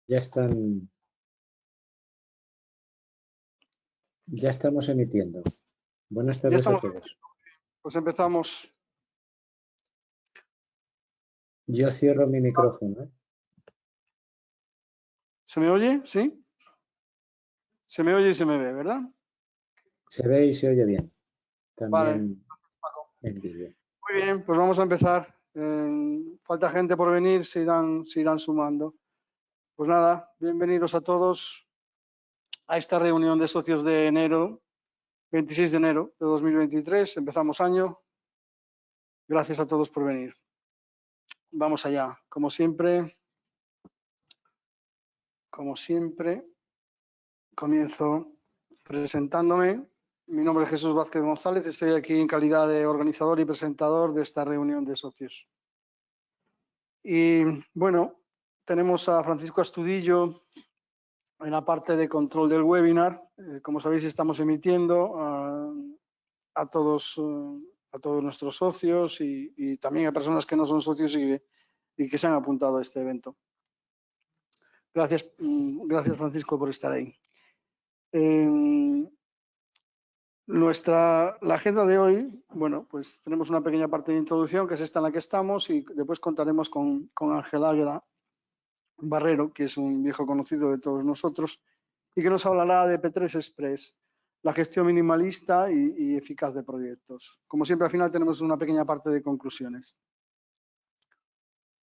Ya están, ya estamos emitiendo. Buenas Ya tardes a estamos, todos. pues empezamos. Yo cierro mi micrófono, ¿eh? ¿Se me oye? ¿Sí? Se me oye y se me ve, ¿verdad? Se ve y se oye bien. Vale, También en vídeo. muy bien, pues vamos a empezar. Falta gente por venir, se irán sumando. Pues nada, bienvenidos a todos a esta reunión de socios de enero, 26 de enero de 2023. Empezamos año. Gracias a todos por venir. Vamos allá. Como siempre, comienzo presentándome. Mi nombre es Jesús Vázquez González. Estoy aquí en calidad de organizador y presentador de esta reunión de socios. Y bueno, tenemos a Francisco Astudillo en la parte de control del webinar. Como sabéis, estamos emitiendo a todos nuestros socios y también a personas que no son socios y que se han apuntado a este evento. Gracias, Francisco, por estar ahí. La agenda de hoy, bueno, pues tenemos una pequeña parte de introducción, que es esta en la que estamos, y después contaremos con Ángel Águeda Barrero, que es un viejo conocido de todos nosotros, y que nos hablará de P3 Express, la gestión minimalista y eficaz de proyectos. Como siempre, al final tenemos una pequeña parte de conclusiones.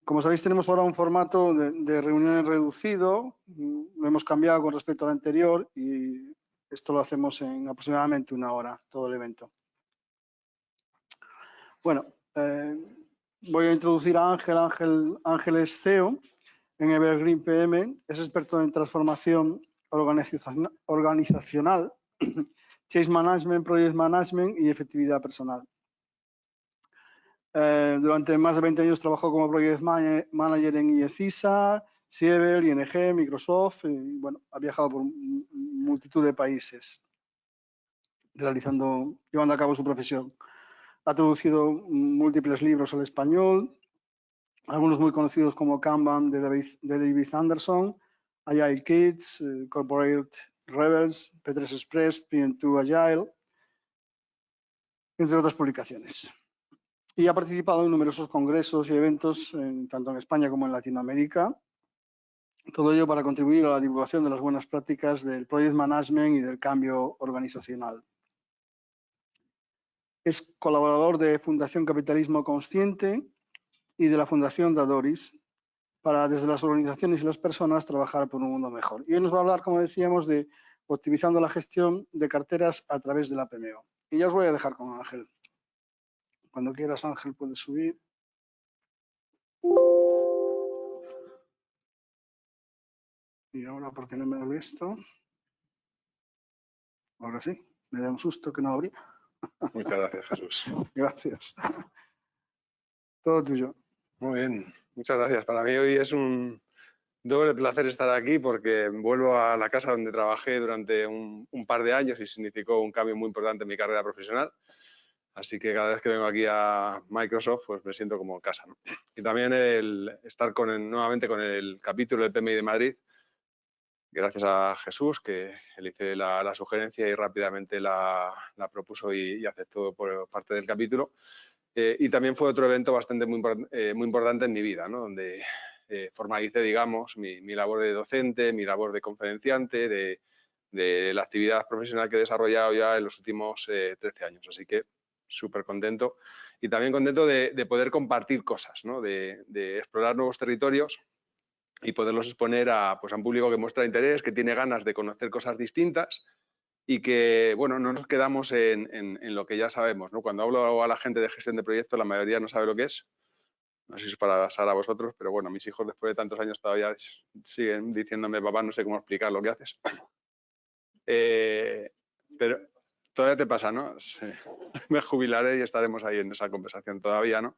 Como sabéis, tenemos ahora un formato de reunión reducido, lo hemos cambiado con respecto al anterior y esto lo hacemos en aproximadamente 1 hora, todo el evento. Bueno, voy a introducir a Ángel. Ángel es CEO en Evergreen PM, es experto en transformación organizacional, change management, project management y efectividad personal. Durante más de 20 años trabajó como project manager en IECISA, Siebel, ING, Microsoft, y bueno, ha viajado por multitud de países llevando a cabo su profesión. Ha traducido múltiples libros al español, algunos muy conocidos como Kanban de David Anderson, Agile Kids, Corporate Rebels, P3 Express, PM2 Agile, entre otras publicaciones. Y ha participado en numerosos congresos y eventos, tanto en España como en Latinoamérica. Todo ello para contribuir a la divulgación de las buenas prácticas del Project Management y del cambio organizacional. Es colaborador de Fundación Capitalismo Consciente y de la Fundación Dadoris, para desde las organizaciones y las personas trabajar por un mundo mejor. Y hoy nos va a hablar, como decíamos, de optimizando la gestión de carteras a través de la PMO. Y ya os voy a dejar con Ángel. Cuando quieras, Ángel, puedes subir. Y ahora, ¿por qué no me doy esto? Ahora sí, me da un susto que no abría. Muchas gracias, Jesús. Gracias. Todo tuyo. Muy bien, muchas gracias. Para mí hoy es un doble placer estar aquí porque vuelvo a la casa donde trabajé durante un par de años y significó un cambio muy importante en mi carrera profesional. Así que cada vez que vengo aquí a Microsoft, pues me siento como en casa, ¿no? Y también el estar nuevamente con el capítulo del PMI de Madrid, gracias a Jesús, que le hice la sugerencia y rápidamente la propuso y aceptó por parte del capítulo. Y también fue otro evento bastante muy importante en mi vida, ¿no? Donde formalicé, digamos, mi labor de docente, mi labor de conferenciante, de la actividad profesional que he desarrollado ya en los últimos 13 años. Así que súper contento. Y también contento de poder compartir cosas, ¿no? De explorar nuevos territorios y poderlos exponer a un público que muestra interés, que tiene ganas de conocer cosas distintas y que, bueno, no nos quedamos en lo que ya sabemos, ¿no? Cuando hablo a la gente de gestión de proyectos, la mayoría no sabe lo que es. No sé si es para pasar a vosotros, pero bueno, mis hijos después de tantos años todavía siguen diciéndome, papá, no sé cómo explicar lo que haces. Pero todavía te pasa, ¿no? Sí. Me jubilaré y estaremos ahí en esa conversación todavía, ¿no?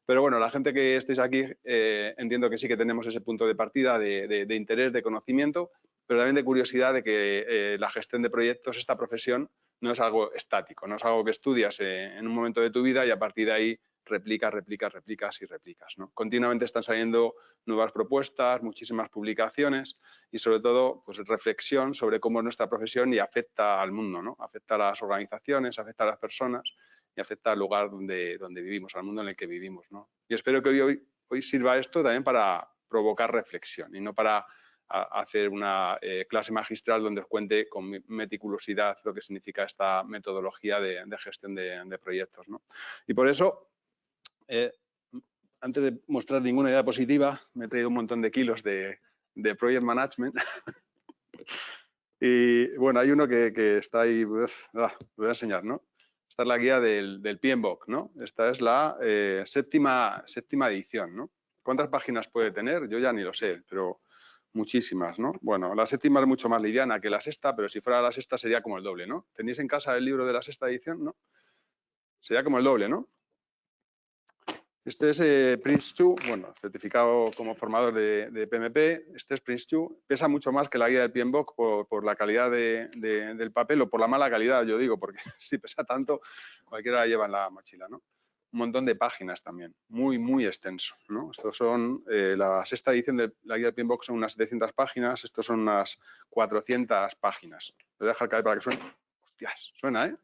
Pero bueno, la gente que estéis aquí, entiendo que sí que tenemos ese punto de partida de interés, de conocimiento, pero también de curiosidad de que la gestión de proyectos, esta profesión, no es algo estático, no es algo que estudias en un momento de tu vida y a partir de ahí replicas y replicas, ¿no? Continuamente están saliendo nuevas propuestas, muchísimas publicaciones y sobre todo pues, reflexión sobre cómo es nuestra profesión y afecta al mundo, ¿no? Afecta a las organizaciones, afecta a las personas y afecta al lugar donde vivimos, al mundo en el que vivimos, ¿no? Y espero que hoy sirva esto también para provocar reflexión y no para hacer una clase magistral donde os cuente con meticulosidad lo que significa esta metodología de gestión de proyectos, ¿no? Y por eso, antes de mostrar ninguna idea positiva, me he traído un montón de kilos de Project Management. Y bueno, hay uno que está ahí, lo voy a enseñar, ¿no? Esta es la guía del PMBOK, ¿no? Esta es la séptima edición, ¿no? ¿Cuántas páginas puede tener? Yo ya ni lo sé, pero muchísimas, ¿no? Bueno, la séptima es mucho más liviana que la sexta, pero si fuera la sexta sería como el doble, ¿no? ¿Tenéis en casa el libro de la sexta edición? ¿No? Sería como el doble, ¿no? Este es Prince2, bueno, certificado como formador de PMP. Este es Prince2. Pesa mucho más que la guía del PMBOK por la calidad del papel o por la mala calidad, yo digo, porque si pesa tanto, cualquiera la lleva en la mochila, ¿no? Un montón de páginas también, muy extenso, ¿no? Estos son, la sexta edición de la guía del PMBOK son unas 700 páginas, estos son unas 400 páginas. Voy a dejar caer para que suene. Hostias, suena, ¿eh?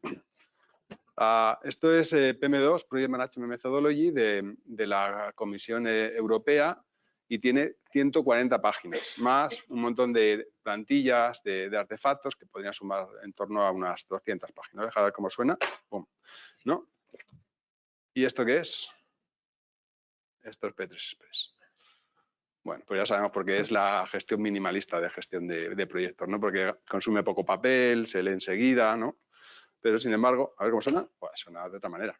Esto es PM2, Project Management Methodology, de la Comisión Europea y tiene 140 páginas, más un montón de plantillas, de artefactos que podrían sumar en torno a unas 200 páginas. Deja ver cómo suena. ¡Pum! ¿No? ¿Y esto qué es? Esto es P3 Express. Bueno, pues ya sabemos por qué es la gestión minimalista de gestión de proyectos, ¿no? Porque consume poco papel, se lee enseguida, ¿no? Pero, sin embargo, a ver cómo suena. Pues suena de otra manera.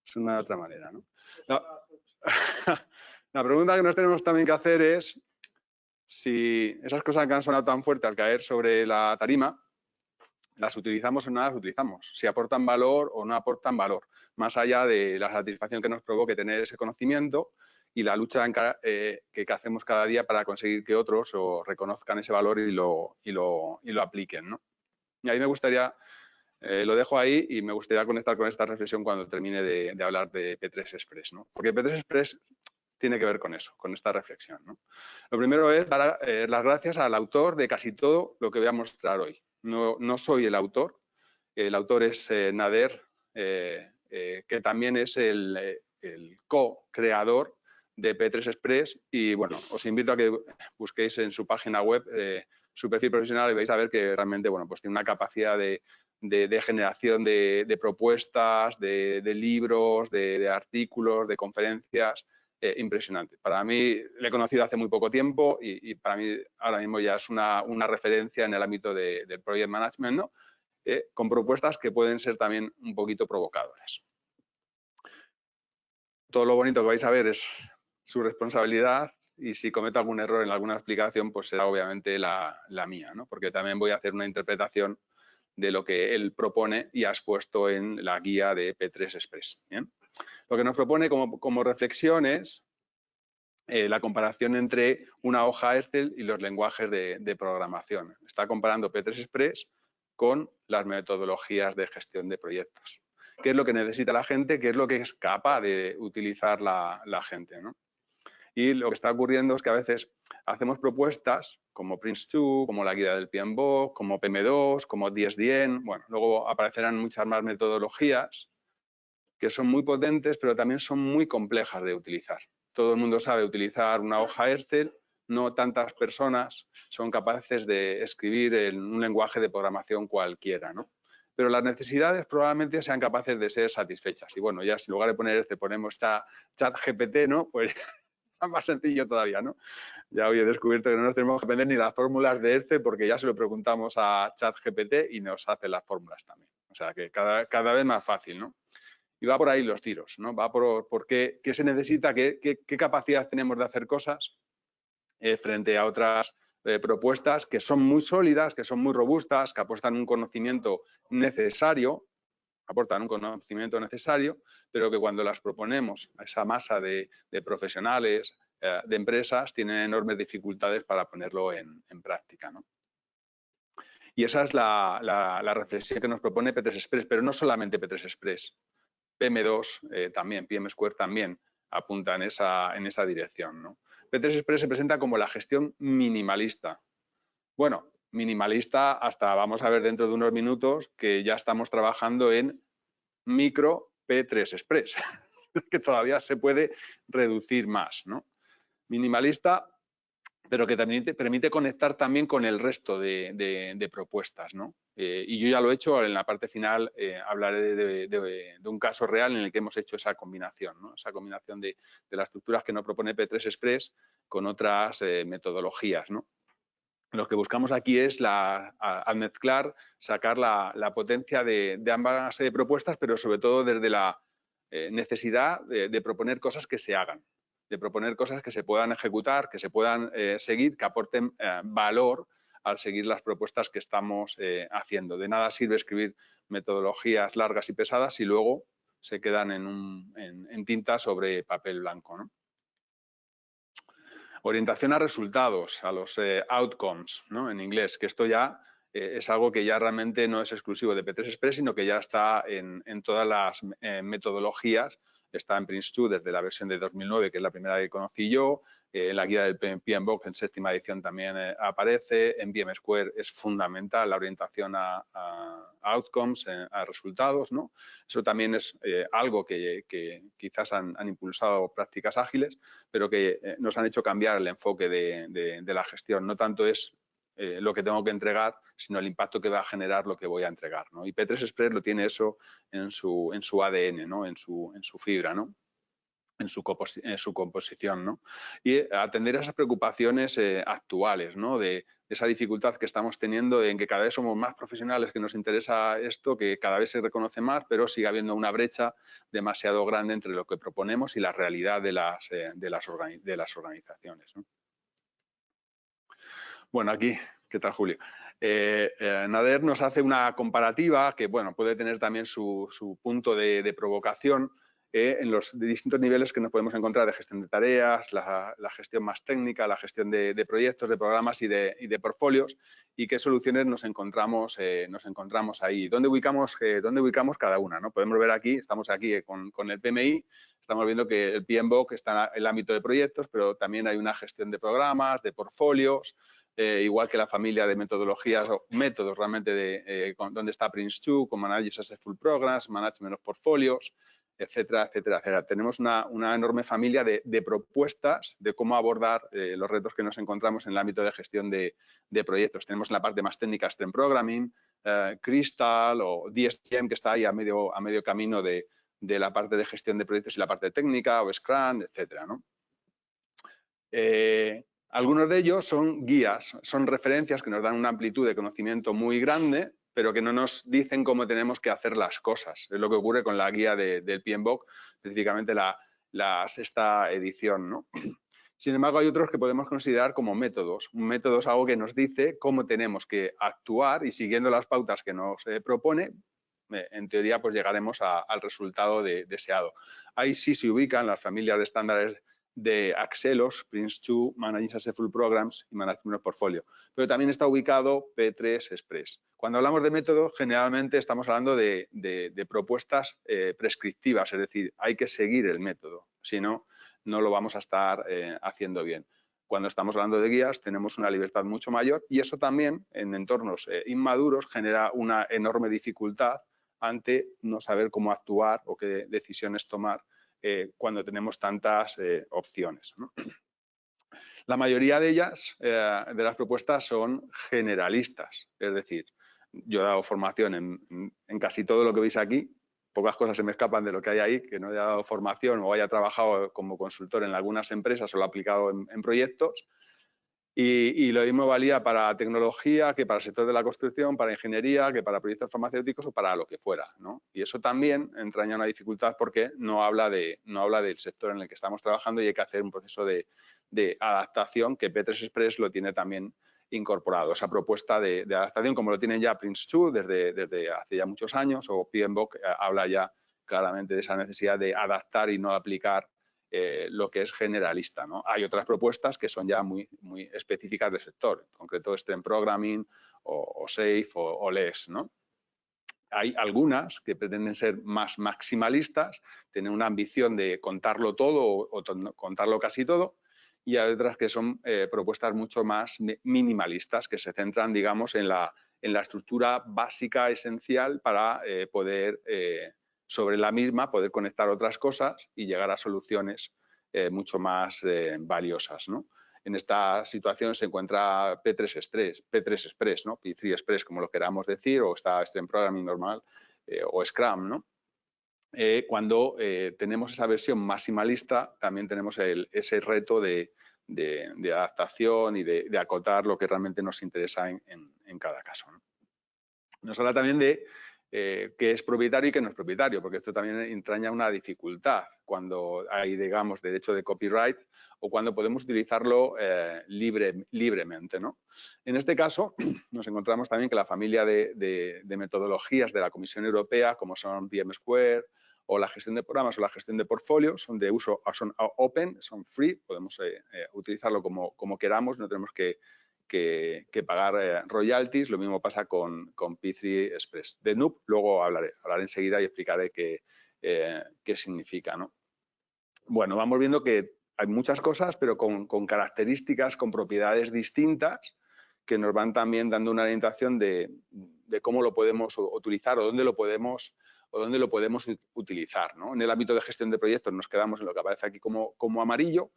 Suena de otra manera, ¿no? La pregunta que nos tenemos también que hacer es si esas cosas que han sonado tan fuerte al caer sobre la tarima, las utilizamos o no las utilizamos. Si aportan valor o no aportan valor. Más allá de la satisfacción que nos provoque tener ese conocimiento y la lucha que hacemos cada día para conseguir que otros reconozcan ese valor y lo apliquen, ¿no? Y ahí me gustaría, lo dejo ahí y me gustaría conectar con esta reflexión cuando termine de hablar de P3 Express, ¿no? Porque P3 Express tiene que ver con eso, con esta reflexión, ¿no? Lo primero es dar las gracias al autor de casi todo lo que voy a mostrar hoy. No soy el autor es Nader, que también es el co-creador de P3 Express y bueno, os invito a que busquéis en su página web su perfil profesional y vais a ver que realmente, bueno, pues tiene una capacidad de generación de propuestas, de libros, de artículos, de conferencias impresionante. Para mí, le he conocido hace muy poco tiempo y para mí ahora mismo ya es una referencia en el ámbito del project management, ¿no? Con propuestas que pueden ser también un poquito provocadoras. Todo lo bonito que vais a ver es su responsabilidad y si cometo algún error en alguna explicación, pues será obviamente la mía, ¿no? Porque también voy a hacer una interpretación de lo que él propone y ha expuesto en la guía de P3 Express. ¿Bien? Lo que nos propone como reflexión es la comparación entre una hoja Excel y los lenguajes de programación. Está comparando P3 Express con las metodologías de gestión de proyectos. ¿Qué es lo que necesita la gente? ¿Qué es lo que es capaz de utilizar la gente, ¿no? Y lo que está ocurriendo es que a veces hacemos propuestas como Prince2, como la guía del PMBOK, como PM2, como DSDN. Bueno, luego aparecerán muchas más metodologías que son muy potentes, pero también son muy complejas de utilizar. Todo el mundo sabe utilizar una hoja Excel, no tantas personas son capaces de escribir en un lenguaje de programación cualquiera, ¿no? Pero las necesidades probablemente sean capaces de ser satisfechas. Y bueno, ya si en lugar de poner ponemos ChatGPT, ¿no? Pues es más sencillo todavía, ¿no? Ya hoy he descubierto que no nos tenemos que aprender ni las fórmulas de Excel porque ya se lo preguntamos a ChatGPT y nos hace las fórmulas también. O sea que cada vez más fácil, ¿no? Y va por ahí los tiros, ¿no? Va por qué se necesita, qué capacidad tenemos de hacer cosas frente a otras propuestas que son muy sólidas, que son muy robustas, que aportan un conocimiento necesario, pero que cuando las proponemos a esa masa de profesionales, de empresas, tienen enormes dificultades para ponerlo en práctica, ¿no? Y esa es la reflexión que nos propone P3 Express, pero no solamente P3 Express. PM2 también, PM Square también apunta en esa dirección, ¿no? P3 Express se presenta como la gestión minimalista. Bueno, minimalista hasta vamos a ver dentro de unos minutos que ya estamos trabajando en micro P3 Express, que todavía se puede reducir más, ¿no? Minimalista, pero que también te permite conectar también con el resto de propuestas, ¿no? Y yo ya lo he hecho, en la parte final hablaré de un caso real en el que hemos hecho esa combinación, ¿no? Esa combinación de las estructuras que nos propone P3 Express con otras metodologías, ¿no? Lo que buscamos aquí es, al mezclar, sacar la potencia de ambas propuestas, pero sobre todo desde la necesidad de proponer cosas que se hagan, de proponer cosas que se puedan ejecutar, que se puedan seguir, que aporten valor al seguir las propuestas que estamos haciendo. De nada sirve escribir metodologías largas y pesadas si luego se quedan en tinta sobre papel blanco, ¿no? Orientación a resultados, a los outcomes, ¿no? En inglés, que esto ya es algo que ya realmente no es exclusivo de P3 Express, sino que ya está en todas las metodologías. Está en Prince2 desde la versión de 2009, que es la primera que conocí yo. En la guía del PMBOK en séptima edición también aparece. En PM Square es fundamental la orientación a outcomes, a resultados, ¿no? Eso también es algo que quizás han impulsado prácticas ágiles, pero que nos han hecho cambiar el enfoque de la gestión. No tanto es lo que tengo que entregar, sino el impacto que va a generar lo que voy a entregar, ¿no? Y P3 Express lo tiene eso en su ADN, ¿no? En su fibra, ¿no? En su composición, ¿no? Y atender a esas preocupaciones actuales, ¿no? De esa dificultad que estamos teniendo en que cada vez somos más profesionales, que nos interesa esto, que cada vez se reconoce más, pero sigue habiendo una brecha demasiado grande entre lo que proponemos y la realidad de las organizaciones, ¿no? Bueno, aquí, ¿qué tal, Julio? Nader nos hace una comparativa que, bueno, puede tener también su punto de provocación en los distintos niveles que nos podemos encontrar de gestión de tareas, la gestión más técnica, la gestión de proyectos, de programas y de portfolios, y qué soluciones nos encontramos ahí. ¿Dónde ubicamos cada una, ¿no? Podemos ver aquí, estamos aquí con el PMI, estamos viendo que el PMBOK está en el ámbito de proyectos, pero también hay una gestión de programas, de portfolios, igual que la familia de metodologías o métodos realmente donde está Prince2, con Manage Successful Programs, Management of Portfolios, etcétera, etcétera, etcétera. Tenemos una enorme familia de propuestas de cómo abordar los retos que nos encontramos en el ámbito de gestión de proyectos. Tenemos en la parte más técnica Stream Programming, Crystal o DSTM, que está ahí a medio camino de la parte de gestión de proyectos y la parte técnica, o Scrum, etcétera, ¿no? Algunos de ellos son guías, son referencias que nos dan una amplitud de conocimiento muy grande, pero que no nos dicen cómo tenemos que hacer las cosas. Es lo que ocurre con la guía del PMBOK, específicamente la sexta edición, ¿no? Sin embargo, hay otros que podemos considerar como métodos. Un método es algo que nos dice cómo tenemos que actuar y siguiendo las pautas que nos propone, en teoría, pues llegaremos al resultado deseado. Ahí sí se ubican las familias de estándares de Axelos, Prince2, Managing Successful Programs y Management of Portfolio. Pero también está ubicado P3 Express. Cuando hablamos de métodos, generalmente estamos hablando de propuestas prescriptivas, es decir, hay que seguir el método, si no, no lo vamos a estar haciendo bien. Cuando estamos hablando de guías, tenemos una libertad mucho mayor y eso también, en entornos inmaduros, genera una enorme dificultad ante no saber cómo actuar o qué decisiones tomar cuando tenemos tantas opciones, ¿no? La mayoría de ellas, de las propuestas, son generalistas. Es decir, yo he dado formación en casi todo lo que veis aquí. Pocas cosas se me escapan de lo que hay ahí, que no haya dado formación o haya trabajado como consultor en algunas empresas o lo he aplicado en proyectos. Y lo mismo valía para tecnología, que para el sector de la construcción, para ingeniería, que para proyectos farmacéuticos o para lo que fuera, ¿no? Y eso también entraña una dificultad porque no habla del sector en el que estamos trabajando y hay que hacer un proceso de adaptación que P3 Express lo tiene también incorporado. Esa propuesta de adaptación, como lo tienen ya Prince2 desde hace ya muchos años, o PMBOK habla ya claramente de esa necesidad de adaptar y no aplicar lo que es generalista, ¿no? Hay otras propuestas que son ya muy específicas del sector, en concreto Stream Programming o SAFe o LES, ¿no? Hay algunas que pretenden ser más maximalistas, tienen una ambición de contarlo todo o contarlo casi todo, y hay otras que son propuestas mucho más minimalistas, que se centran, digamos, en la estructura básica, esencial, para poder, sobre la misma, poder conectar otras cosas y llegar a soluciones mucho más valiosas, ¿no? En esta situación se encuentra P3 Express, ¿no? P3 Express, como lo queramos decir, o está Extreme Programming normal, o Scrum, ¿no? Cuando tenemos esa versión maximalista, también tenemos ese reto de adaptación y de acotar lo que realmente nos interesa en cada caso, ¿no? Nos habla también de qué es propietario y qué no es propietario, porque esto también entraña una dificultad cuando hay, digamos, derecho de copyright o cuando podemos utilizarlo libremente, ¿no? En este caso, nos encontramos también que la familia de metodologías de la Comisión Europea, como son VMware o la gestión de programas o la gestión de portfolios, son de uso, son open, son free, podemos utilizarlo como queramos, no tenemos que pagar royalties. Lo mismo pasa con P3 Express. De Noob luego hablaré enseguida y explicaré qué significa, ¿no? Bueno, vamos viendo que hay muchas cosas, pero con características, con propiedades distintas, que nos van también dando una orientación de cómo lo podemos utilizar o dónde lo podemos utilizar, ¿no? En el ámbito de gestión de proyectos nos quedamos en lo que aparece aquí como amarillo.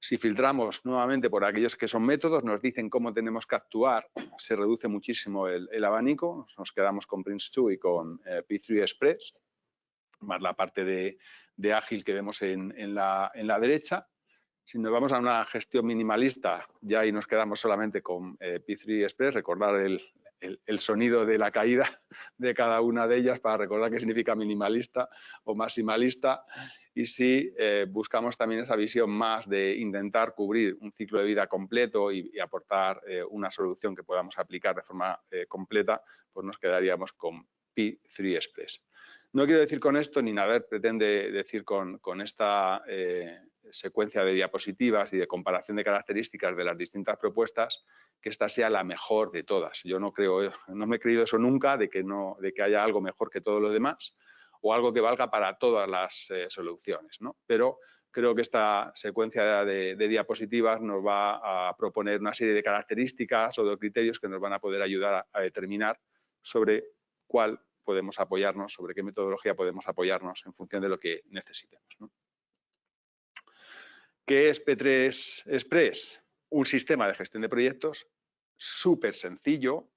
Si filtramos nuevamente por aquellos que son métodos, nos dicen cómo tenemos que actuar, se reduce muchísimo el abanico, nos quedamos con Prince2 y con P3 Express, más la parte de ágil que vemos en la derecha. Si nos vamos a una gestión minimalista, ya ahí nos quedamos solamente con P3 Express, recordar el sonido de la caída de cada una de ellas para recordar qué significa minimalista o maximalista. Y si buscamos también esa visión más de intentar cubrir un ciclo de vida completo y aportar una solución que podamos aplicar de forma completa, pues nos quedaríamos con P3 Express. No quiero decir con esto, ni Nader pretende decir con esta secuencia de diapositivas y de comparación de características de las distintas propuestas, que esta sea la mejor de todas. Yo no me he creído eso nunca, de que haya algo mejor que todo lo demás o algo que valga para todas las soluciones, ¿no? Pero creo que esta secuencia de diapositivas nos va a proponer una serie de características o de criterios que nos van a poder ayudar a determinar sobre cuál podemos apoyarnos, sobre qué metodología podemos apoyarnos en función de lo que necesitemos, ¿no? ¿Qué es P3 Express? Un sistema de gestión de proyectos súper sencillo,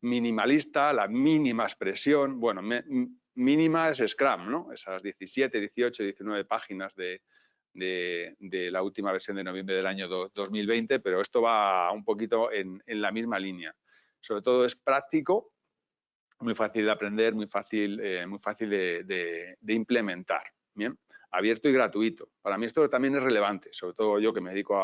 minimalista, la mínima expresión. Bueno, mínima es Scrum, ¿no? Esas 17, 18, 19 páginas de la última versión de noviembre del año 2020, pero esto va un poquito en la misma línea. Sobre todo es práctico, muy fácil de aprender, muy fácil de implementar. Bien, abierto y gratuito. Para mí esto también es relevante, sobre todo yo que me dedico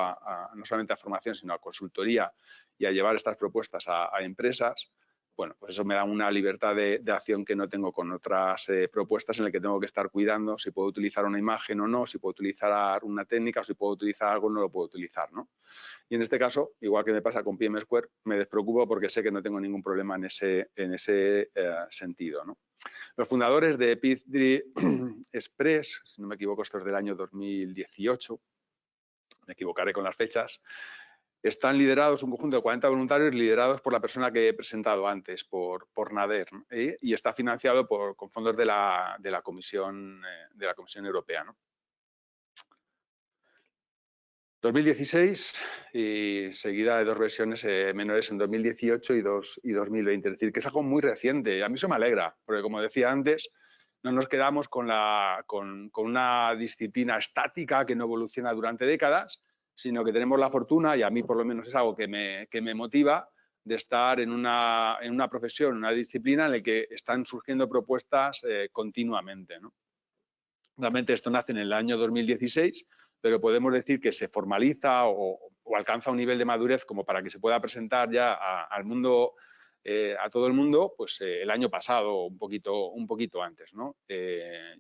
no solamente a formación, sino a consultoría y a llevar estas propuestas a empresas. Bueno, pues eso me da una libertad de acción que no tengo con otras propuestas en las que tengo que estar cuidando si puedo utilizar una imagen o no, si puedo utilizar una técnica o si puedo utilizar algo o no lo puedo utilizar, ¿no? Y en este caso, igual que me pasa con VMware, me despreocupo porque sé que no tengo ningún problema en ese sentido, ¿no? Los fundadores de P3 Express, si no me equivoco, esto es del año 2018, me equivocaré con las fechas, están liderados, un conjunto de 40 voluntarios liderados por la persona que he presentado antes, por Nader, ¿no? Y está financiado con fondos de la Comisión Europea, ¿no? 2016 y seguida de dos versiones menores en 2018 y 2020. Es decir, que es algo muy reciente. A mí eso me alegra, porque como decía antes, no nos quedamos con una disciplina estática que no evoluciona durante décadas, sino que tenemos la fortuna, y a mí por lo menos es algo que me motiva, de estar en una profesión, una disciplina en la que están surgiendo propuestas continuamente, ¿no? Realmente esto nace en el año 2016, pero podemos decir que se formaliza o alcanza un nivel de madurez como para que se pueda presentar ya al mundo, a todo el mundo, pues el año pasado, un poquito antes, ¿no?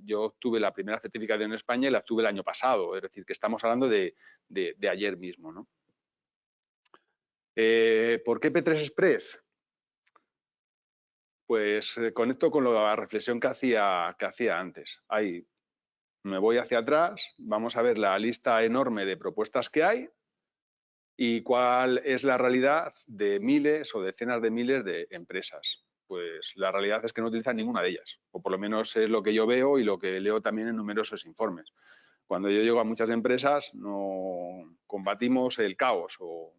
Yo obtuve la primera certificación en España y la obtuve el año pasado, es decir, que estamos hablando de ayer mismo, ¿no? ¿Por qué P3 Express? pues conecto con la reflexión que hacía antes. Ahí me voy hacia atrás, vamos a ver la lista enorme de propuestas que hay y cuál es la realidad de miles o decenas de miles de empresas. Pues la realidad es que no utilizan ninguna de ellas, o por lo menos es lo que yo veo y lo que leo también en numerosos informes. Cuando yo llego a muchas empresas no combatimos el caos o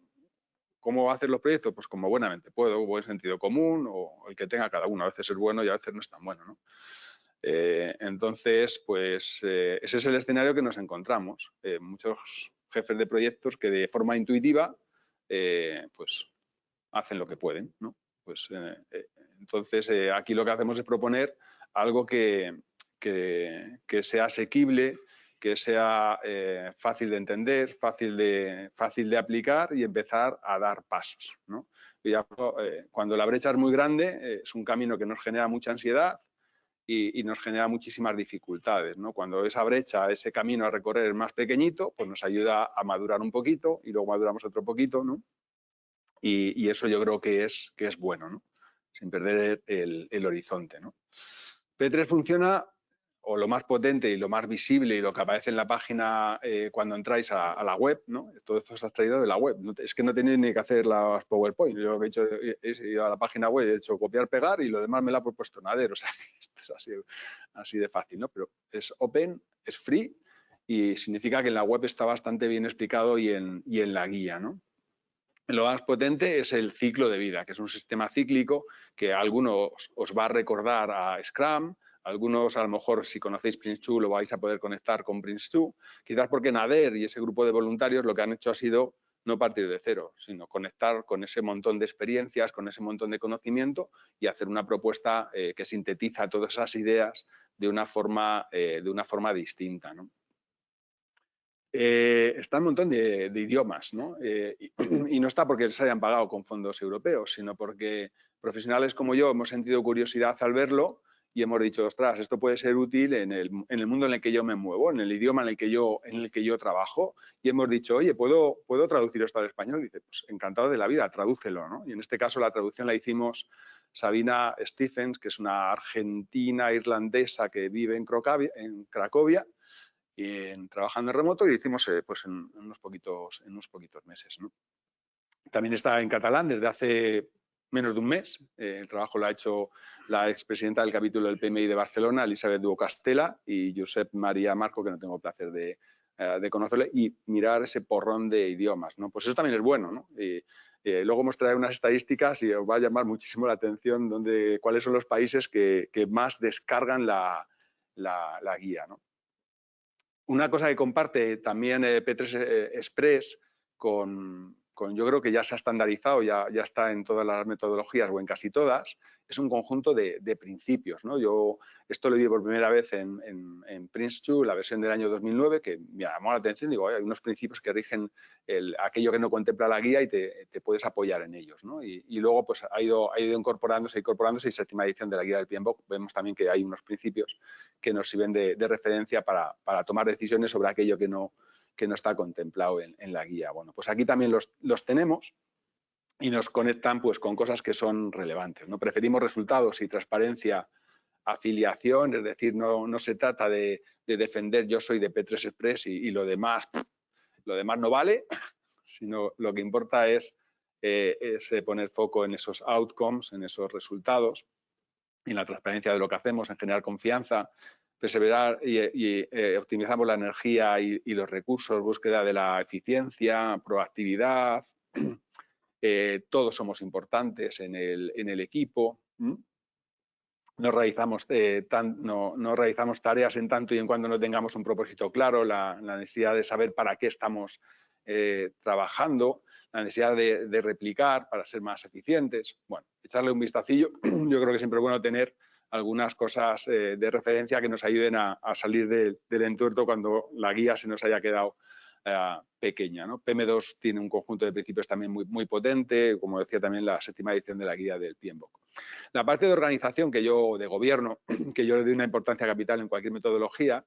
¿cómo hacer los proyectos? Pues como buenamente puedo, buen sentido común o el que tenga cada uno. A veces es bueno y a veces no es tan bueno, ¿no? Entonces, pues ese es el escenario que nos encontramos. Muchos jefes de proyectos que de forma intuitiva pues hacen lo que pueden, ¿no? Pues, entonces, aquí lo que hacemos es proponer algo que sea asequible, que sea fácil de entender, fácil de aplicar y empezar a dar pasos, ¿no? Cuando la brecha es muy grande, es un camino que nos genera mucha ansiedad y nos genera muchísimas dificultades, ¿no? Cuando esa brecha, ese camino a recorrer es más pequeñito, pues nos ayuda a madurar un poquito y luego maduramos otro poquito, ¿no? Y eso yo creo que es bueno, ¿no? Sin perder el horizonte, ¿no? P3 funciona, o lo más potente y lo más visible y lo que aparece en la página cuando entráis a la web, ¿no? Todo esto está extraído de la web. Es que no tenéis ni que hacer las PowerPoint. Yo lo que he hecho es ir a la página web, he hecho copiar, pegar y lo demás me lo ha propuesto Nader. O sea, esto es así de fácil, ¿no? Pero es open, es free y significa que en la web está bastante bien explicado y en la guía, ¿no? Lo más potente es el ciclo de vida, que es un sistema cíclico que a algunos os va a recordar a Scrum, algunos a lo mejor si conocéis Prince2 lo vais a poder conectar con Prince2, quizás porque Nader y ese grupo de voluntarios lo que han hecho ha sido no partir de cero, sino conectar con ese montón de experiencias, con ese montón de conocimiento y hacer una propuesta que sintetiza todas esas ideas de una forma distinta, ¿no? Está un montón de idiomas, ¿no? Y no está porque les hayan pagado con fondos europeos, sino porque profesionales como yo hemos sentido curiosidad al verlo y hemos dicho, ostras, esto puede ser útil en el mundo en el que yo me muevo, en el idioma en el que yo trabajo, y hemos dicho, oye, ¿puedo traducir esto al español? Y dice, pues encantado de la vida, tradúcelo, ¿no? Y en este caso la traducción la hicimos Sabina Stephens, que es una argentina irlandesa que vive en Cracovia, trabajando en remoto y lo hicimos pues en unos poquitos meses, ¿no? También está en catalán desde hace menos de un mes. El trabajo lo ha hecho la expresidenta del capítulo del PMI de Barcelona, Elisabet Duo Castela, y Josep María Marco, que no tengo el placer de conocerle, y mirar ese porrón de idiomas, ¿no? Pues eso también es bueno, ¿no? Luego mostraré unas estadísticas y os va a llamar muchísimo la atención cuáles son los países que más descargan la guía, ¿no? Una cosa que comparte también P3 Express yo creo que ya se ha estandarizado, ya está en todas las metodologías o en casi todas, es un conjunto de principios, ¿no? Yo esto lo vi por primera vez en Prince2, la versión del año 2009, que me llamó la atención. Digo, hay unos principios que rigen aquello que no contempla la guía y te puedes apoyar en ellos, ¿no? Y luego pues ha ido incorporándose y séptima edición de la guía del PMBOK vemos también que hay unos principios que nos sirven de referencia para tomar decisiones sobre aquello que no está contemplado en la guía. Bueno, pues aquí también los tenemos y nos conectan pues con cosas que son relevantes, ¿no? Preferimos resultados y transparencia, afiliación, es decir, no se trata de defender yo soy de P3 Express y lo demás no vale, sino lo que importa es poner foco en esos outcomes, en esos resultados, en la transparencia de lo que hacemos, en generar confianza, perseverar y optimizamos la energía y los recursos, búsqueda de la eficiencia, proactividad. Todos somos importantes en el equipo. No realizamos tareas en tanto y en cuando no tengamos un propósito claro, la necesidad de saber para qué estamos trabajando, la necesidad de replicar para ser más eficientes. Bueno, echarle un vistacillo. Yo creo que siempre es bueno tener algunas cosas de referencia que nos ayuden a salir del entuerto cuando la guía se nos haya quedado pequeña, ¿no? PM2 tiene un conjunto de principios también muy potente, como decía también la séptima edición de la guía del PMBOK. La parte de organización de gobierno, que yo le doy una importancia capital en cualquier metodología,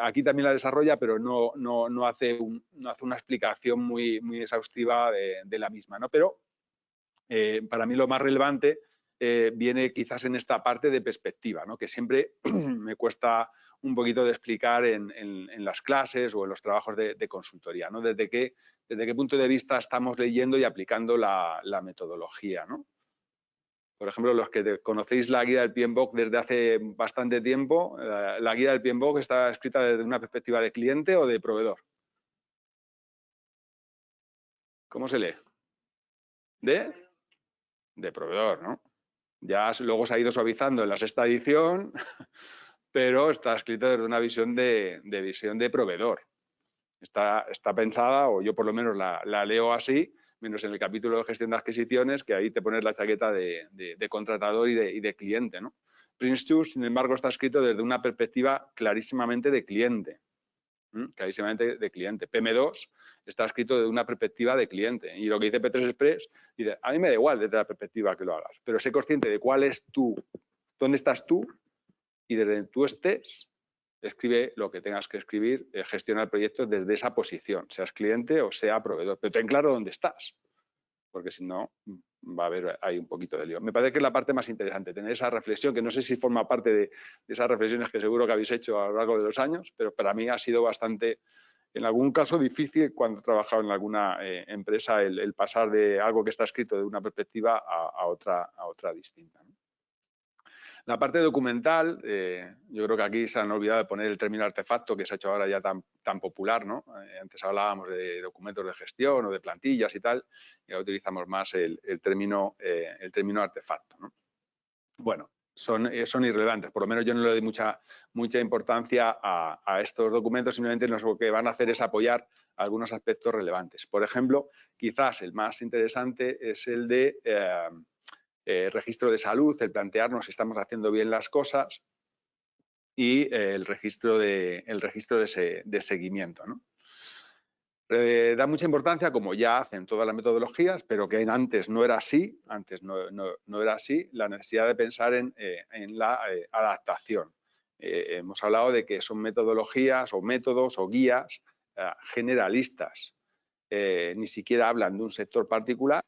aquí también la desarrolla, pero no hace una explicación muy exhaustiva de la misma, ¿no? Pero para mí lo más relevante viene quizás en esta parte de perspectiva, ¿no? Que siempre me cuesta un poquito de explicar en las clases o en los trabajos de consultoría, ¿no? Desde qué punto de vista estamos leyendo y aplicando la metodología, ¿no? Por ejemplo, los que conocéis la guía del PMBOK desde hace bastante tiempo, la guía del PMBOK está escrita desde una perspectiva de cliente o de proveedor. ¿Cómo se lee? De proveedor, ¿no? Ya luego se ha ido suavizando en la 6ª edición, pero está escrita desde una visión de proveedor. Está pensada, o yo por lo menos la leo así, menos en el capítulo de gestión de adquisiciones, que ahí te pones la chaqueta de contratador y de cliente, ¿no? Prince2, sin embargo, está escrito desde una perspectiva clarísimamente de cliente. Clarísimamente de cliente. PM2 está escrito desde una perspectiva de cliente. Y lo que dice P3 Express, dice, a mí me da igual desde la perspectiva que lo hagas, pero sé consciente de cuál es dónde estás tú, y desde donde tú estés, escribe lo que tengas que escribir, gestiona el proyecto desde esa posición, seas cliente o sea proveedor. Pero ten claro dónde estás, porque si no va a haber ahí un poquito de lío. Me parece que es la parte más interesante, tener esa reflexión, que no sé si forma parte de esas reflexiones que seguro que habéis hecho a lo largo de los años, pero para mí ha sido bastante, en algún caso, difícil cuando he trabajado en alguna empresa el pasar de algo que está escrito de una perspectiva a otra distinta, ¿no? La parte documental, yo creo que aquí se han olvidado de poner el término artefacto, que se ha hecho ahora ya tan popular, ¿no? Antes hablábamos de documentos de gestión o de plantillas y tal, y ahora utilizamos más el término artefacto, ¿no? Bueno, son irrelevantes, por lo menos yo no le doy mucha importancia a estos documentos, simplemente lo que van a hacer es apoyar algunos aspectos relevantes. Por ejemplo, quizás el más interesante es el de registro de salud, el plantearnos si estamos haciendo bien las cosas, y el registro de seguimiento, ¿no? Da mucha importancia, como ya hacen todas las metodologías, pero que antes no era así, la necesidad de pensar en la adaptación. Hemos hablado de que son metodologías o métodos o guías generalistas. Ni siquiera hablan de un sector particular,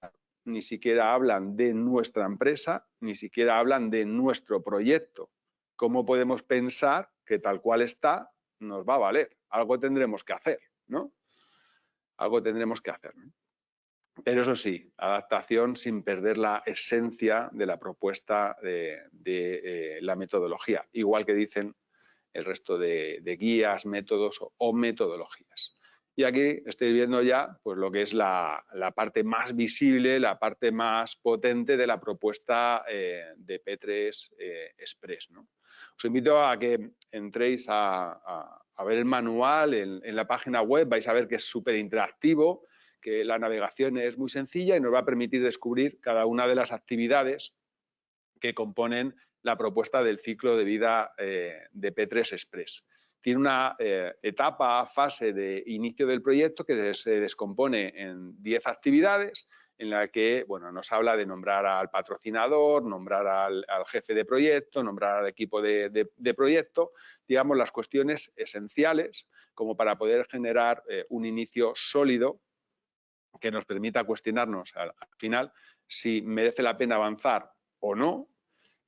ni siquiera hablan de nuestra empresa, ni siquiera hablan de nuestro proyecto. ¿Cómo podemos pensar que tal cual está nos va a valer? Algo tendremos que hacer, ¿no? Algo tendremos que hacer, ¿no? Pero eso sí, adaptación sin perder la esencia de la propuesta de la metodología, igual que dicen el resto de guías, métodos o metodologías. Y aquí estoy viendo ya pues, lo que es la parte más visible, la parte más potente de la propuesta de P3 Express, ¿no? Os invito a que entréis a ver el manual en la página web, vais a ver que es súper interactivo, que la navegación es muy sencilla y nos va a permitir descubrir cada una de las actividades que componen la propuesta del ciclo de vida de P3 Express. Tiene una fase de inicio del proyecto que se descompone en 10 actividades, en la que bueno, nos habla de nombrar al patrocinador, nombrar al jefe de proyecto, nombrar al equipo de proyecto, digamos las cuestiones esenciales como para poder generar un inicio sólido que nos permita cuestionarnos al final si merece la pena avanzar o no,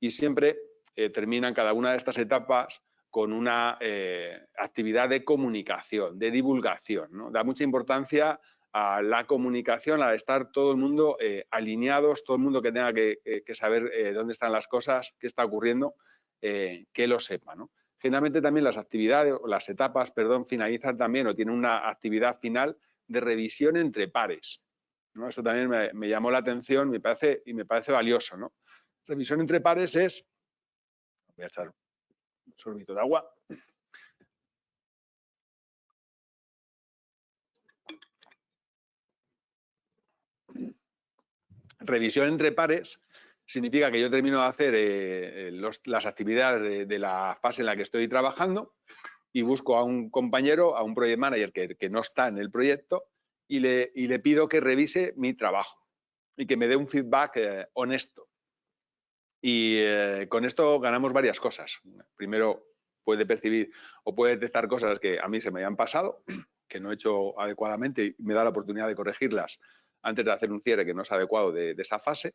y siempre terminan cada una de estas etapas con una actividad de comunicación, de divulgación, ¿no? Da mucha importancia a la comunicación, al estar todo el mundo alineados, todo el mundo que tenga que saber dónde están las cosas, qué está ocurriendo, que lo sepa, ¿no? Generalmente también las actividades, o las etapas, perdón, finalizan también o tienen una actividad final de revisión entre pares, ¿no? Esto también me llamó la atención, me parece valioso, ¿no? Revisión entre pares es, voy a echar un sorbito de agua. Revisión entre pares significa que yo termino de hacer las actividades de la fase en la que estoy trabajando y busco a un compañero, a un project manager que no está en el proyecto y le pido que revise mi trabajo y que me dé un feedback honesto. Y con esto ganamos varias cosas. Primero, puede percibir o puede detectar cosas que a mí se me hayan pasado, que no he hecho adecuadamente y me da la oportunidad de corregirlas antes de hacer un cierre que no es adecuado de esa fase.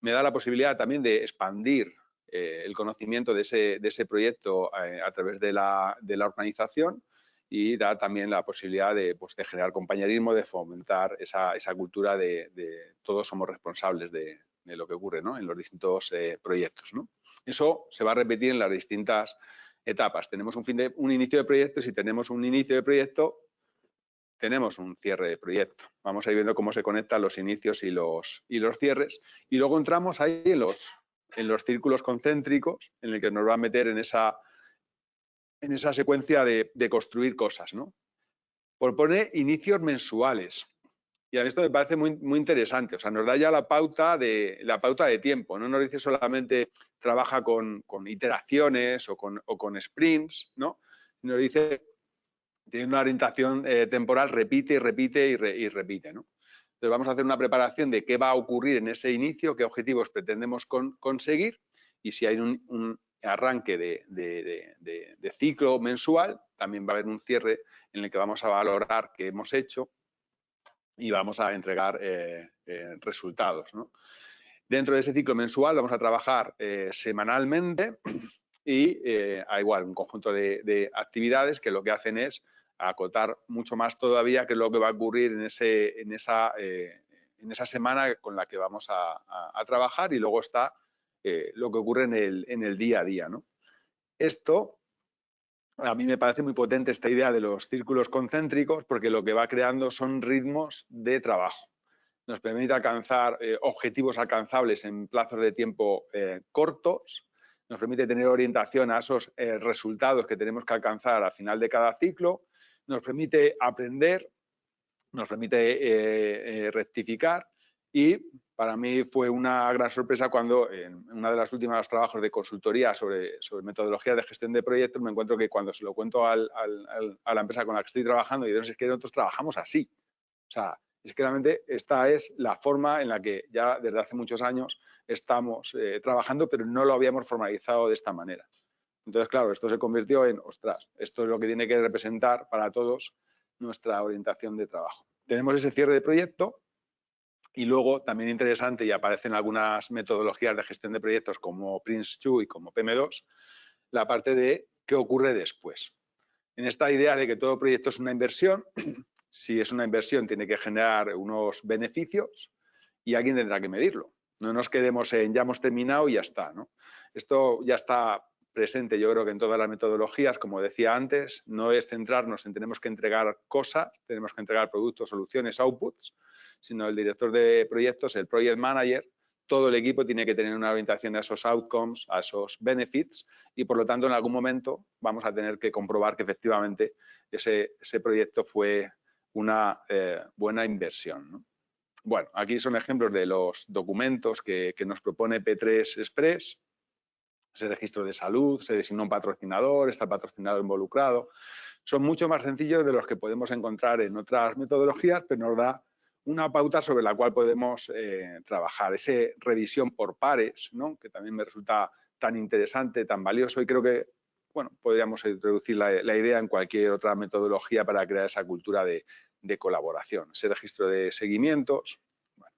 me da la posibilidad también de expandir el conocimiento de ese proyecto a través de la organización, y da también la posibilidad de generar compañerismo, de fomentar esa cultura de todos somos responsables de lo que ocurre, ¿no?, en los distintos proyectos, ¿no? Eso se va a repetir en las distintas etapas. Tenemos un inicio de proyecto, y si tenemos un inicio de proyecto, tenemos un cierre de proyecto. Vamos a ir viendo cómo se conectan los inicios y los cierres, y luego entramos ahí en los círculos concéntricos, en el que nos va a meter en esa secuencia de construir cosas, ¿no? Propone inicios mensuales. Y a mí esto me parece muy, muy interesante. O sea, nos da ya la pauta de tiempo. No nos dice solamente trabaja con iteraciones o con sprints, ¿no? Nos dice, tiene una orientación temporal, repite y repite y repite, ¿no? Entonces vamos a hacer una preparación de qué va a ocurrir en ese inicio, qué objetivos pretendemos conseguir, y si hay un arranque de ciclo mensual, también va a haber un cierre en el que vamos a valorar qué hemos hecho y vamos a entregar resultados, ¿no? Dentro de ese ciclo mensual vamos a trabajar semanalmente, y hay igual un conjunto de actividades que lo que hacen es acotar mucho más todavía qué es lo que va a ocurrir en esa semana con la que vamos a trabajar, y luego está lo que ocurre en el día a día, ¿no? Esto, a mí me parece muy potente esta idea de los círculos concéntricos, porque lo que va creando son ritmos de trabajo. Nos permite alcanzar objetivos alcanzables en plazos de tiempo cortos, nos permite tener orientación a esos resultados que tenemos que alcanzar al final de cada ciclo, nos permite aprender, nos permite rectificar, y para mí fue una gran sorpresa cuando en una de las últimas trabajos de consultoría sobre metodologías de gestión de proyectos me encuentro que cuando se lo cuento a la empresa con la que estoy trabajando, y es que nosotros trabajamos así. O sea, es que realmente esta es la forma en la que ya desde hace muchos años estamos trabajando, pero no lo habíamos formalizado de esta manera. Entonces, claro, esto se convirtió en, ostras, esto es lo que tiene que representar para todos nuestra orientación de trabajo. Tenemos ese cierre de proyecto, y luego también interesante, y aparecen algunas metodologías de gestión de proyectos como Prince2 y como PM2, la parte de qué ocurre después. En esta idea de que todo proyecto es una inversión, si es una inversión tiene que generar unos beneficios, y alguien tendrá que medirlo. No nos quedemos en ya hemos terminado y ya está, ¿no? Esto ya está presente, yo creo que en todas las metodologías, como decía antes, no es centrarnos en tenemos que entregar cosas, tenemos que entregar productos, soluciones, outputs, sino el director de proyectos, el project manager, todo el equipo tiene que tener una orientación a esos outcomes, a esos benefits, y por lo tanto en algún momento vamos a tener que comprobar que efectivamente ese proyecto fue una buena inversión, ¿no? Bueno, aquí son ejemplos de los documentos que nos propone P3 Express. Ese registro de salud, se designa un patrocinador, está el patrocinador involucrado. Son mucho más sencillos de los que podemos encontrar en otras metodologías, pero nos da una pauta sobre la cual podemos trabajar. Esa revisión por pares, ¿no?, que también me resulta tan interesante, tan valioso, y creo que bueno, podríamos introducir la idea en cualquier otra metodología para crear esa cultura de colaboración. Ese registro de seguimientos, bueno,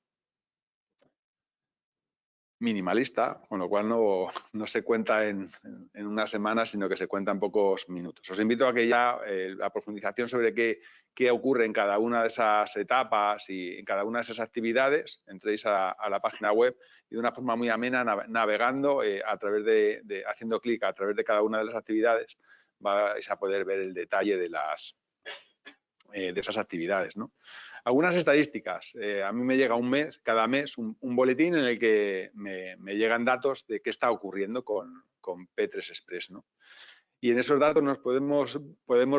minimalista, con lo cual no se cuenta en una semana, sino que se cuenta en pocos minutos. Os invito a que ya la profundización sobre qué ocurre en cada una de esas etapas y en cada una de esas actividades, entréis a la página web y de una forma muy amena, navegando a través haciendo clic a través de cada una de las actividades, vais a poder ver el detalle de esas actividades, ¿no? Algunas estadísticas. A mí me llega cada mes un boletín en el que me llegan datos de qué está ocurriendo con P3 Express, ¿no? Y en esos datos nos podemos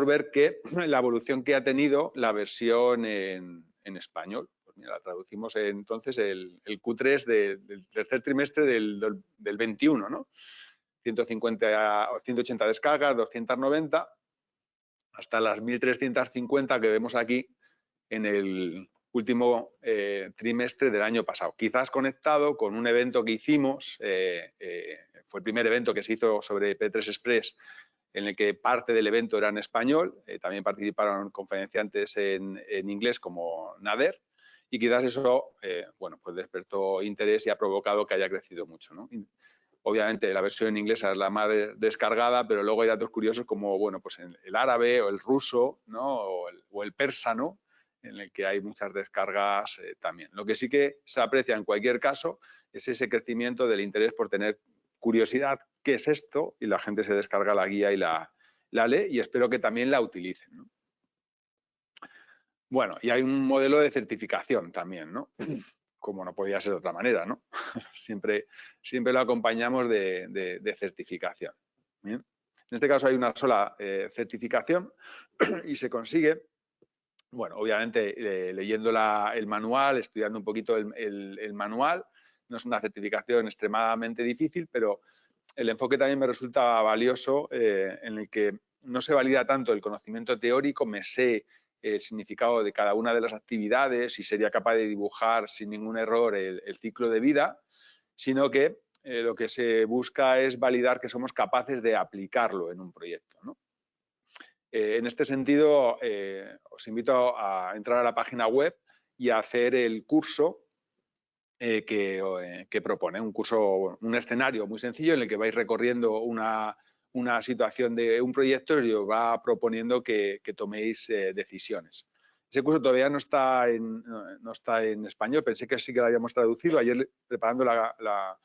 ver que la evolución que ha tenido la versión en español. Pues mira, la traducimos entonces el Q3 del tercer trimestre del 21, ¿no? 180 descargas, 290, hasta las 1.350 que vemos aquí en el último trimestre del año pasado. Quizás conectado con un evento que hicimos, fue el primer evento que se hizo sobre P3 Express, en el que parte del evento era en español, también participaron conferenciantes en inglés como Nader, y quizás eso, bueno, pues despertó interés y ha provocado que haya crecido mucho, ¿no? Obviamente la versión inglesa es la más descargada, pero luego hay datos curiosos como, bueno, pues el árabe o el ruso, ¿no? O el persa, ¿no? En el que hay muchas descargas también. Lo que sí que se aprecia en cualquier caso es ese crecimiento del interés por tener curiosidad, ¿qué es esto? Y la gente se descarga la guía y la lee, y espero que también la utilicen, ¿no? Bueno, y hay un modelo de certificación también, ¿no? Como no podía ser de otra manera, ¿no? siempre lo acompañamos de certificación. ¿Bien? En este caso hay una sola certificación y se consigue, bueno, obviamente leyendo el manual, estudiando un poquito el manual. No es una certificación extremadamente difícil, pero el enfoque también me resulta valioso, en el que no se valida tanto el conocimiento teórico, me sé el significado de cada una de las actividades y sería capaz de dibujar sin ningún error el ciclo de vida, sino que lo que se busca es validar que somos capaces de aplicarlo en un proyecto, ¿no? En este sentido, os invito a entrar a la página web y a hacer el curso que propone, un escenario muy sencillo en el que vais recorriendo una situación de un proyecto y os va proponiendo que toméis decisiones. Ese curso todavía no está en español, pensé que sí que lo habíamos traducido. Ayer, preparando la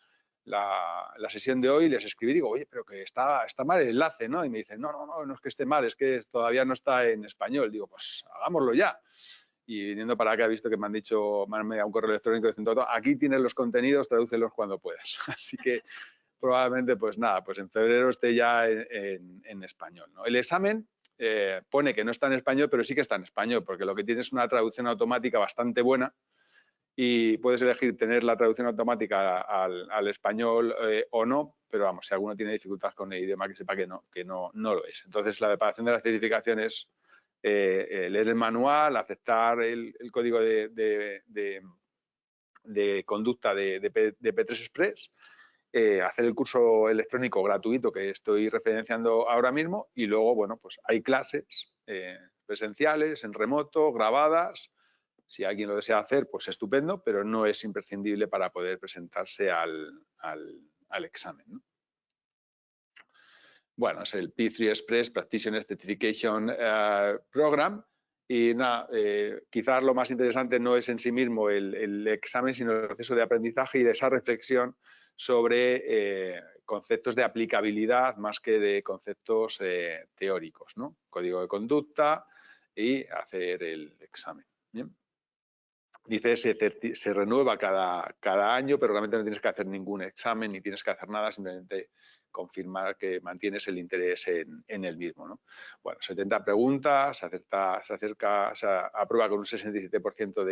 sesión de hoy, les escribí y digo, oye, pero que está mal el enlace, ¿no? Y me dicen, no es que esté mal, es que todavía no está en español. Digo, pues hagámoslo ya. Y viniendo para acá he visto que me han enviado un correo electrónico diciendo, aquí tienes los contenidos, tradúcelos cuando puedas. Así que probablemente, pues nada, pues en febrero esté ya en español, ¿no? El examen pone que no está en español, pero sí que está en español, porque lo que tiene es una traducción automática bastante buena y puedes elegir tener la traducción automática al español o no, pero vamos, si alguno tiene dificultad con el idioma, que sepa que no lo es. Entonces, la preparación de la certificación es leer el manual, aceptar el código de conducta de P3 Express, hacer el curso electrónico gratuito que estoy referenciando ahora mismo y luego, bueno, pues hay clases presenciales, en remoto, grabadas. Si alguien lo desea hacer, pues estupendo, pero no es imprescindible para poder presentarse al examen, ¿no? Bueno, es el P3 Express Practitioner Certification Program. Y nada, quizás lo más interesante no es en sí mismo el examen, sino el proceso de aprendizaje y de esa reflexión sobre conceptos de aplicabilidad más que de conceptos teóricos, ¿no? Código de conducta y hacer el examen. ¿Bien? Dice, se renueva cada año, pero realmente no tienes que hacer ningún examen ni tienes que hacer nada, simplemente confirmar que mantienes el interés en el mismo, ¿no? Bueno, 70 preguntas, se aprueba con un 67%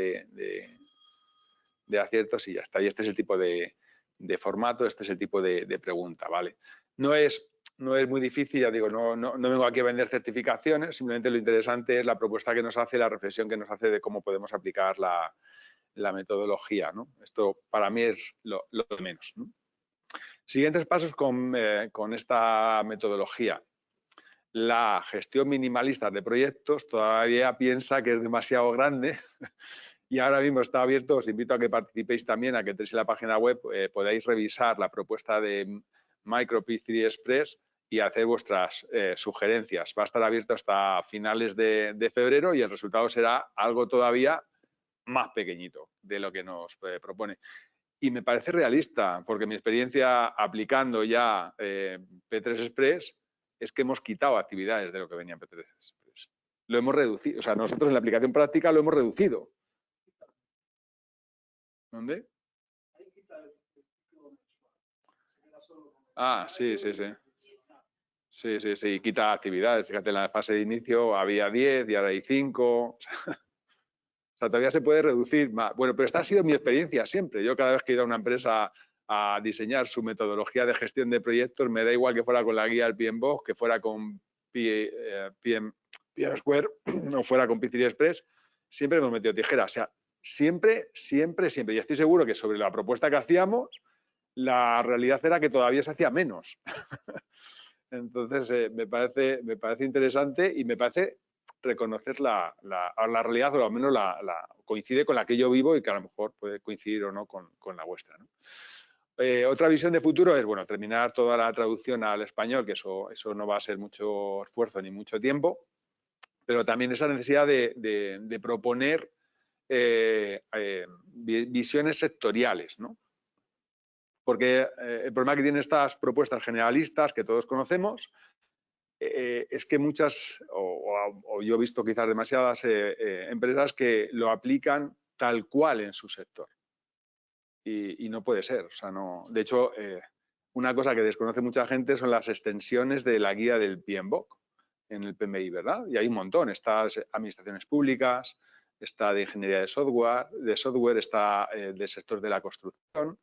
de aciertos y ya está. Y este es el tipo de formato, este es el tipo de pregunta, ¿vale? No es muy difícil, ya digo, no vengo aquí a vender certificaciones, simplemente lo interesante es la propuesta que nos hace, la reflexión que nos hace de cómo podemos aplicar la metodología, ¿no? Esto para mí es lo de menos, ¿no? Siguientes pasos con esta metodología. La gestión minimalista de proyectos todavía piensa que es demasiado grande y ahora mismo está abierto. Os invito a que participéis también, a que entréis en la página web, podáis revisar la propuesta de Micro P3 Express y hacer vuestras sugerencias. Va a estar abierto hasta finales de febrero y el resultado será algo todavía más pequeñito de lo que nos propone. Y me parece realista, porque mi experiencia aplicando ya P3 Express es que hemos quitado actividades de lo que venía en P3 Express. Lo hemos reducido, o sea, nosotros en la aplicación práctica lo hemos reducido. ¿Dónde? Ah, sí. Sí, quita actividades. Fíjate, en la fase de inicio había 10 y ahora hay 5. O sea, todavía se puede reducir más. Bueno, pero esta ha sido mi experiencia siempre. Yo cada vez que he ido a una empresa a diseñar su metodología de gestión de proyectos, me da igual que fuera con la guía del PMBOK, que fuera con PM Square o fuera con P3 Express, siempre hemos metido tijera. O sea, siempre. Y estoy seguro que sobre la propuesta que hacíamos, la realidad era que todavía se hacía menos. Entonces, me parece interesante y me parece reconocer la realidad, o al menos coincide con la que yo vivo y que a lo mejor puede coincidir o no con la vuestra, ¿no? Otra visión de futuro es, bueno, terminar toda la traducción al español, que eso no va a ser mucho esfuerzo ni mucho tiempo, pero también esa necesidad de proponer visiones sectoriales, ¿no? Porque el problema que tienen estas propuestas generalistas que todos conocemos es que muchas, o yo he visto quizás demasiadas empresas que lo aplican tal cual en su sector. Y no puede ser. O sea, no. De hecho, una cosa que desconoce mucha gente son las extensiones de la guía del PMBOK en el PMI, ¿verdad? Y hay un montón. Está de administraciones públicas, está de ingeniería de software, está del sector de la construcción.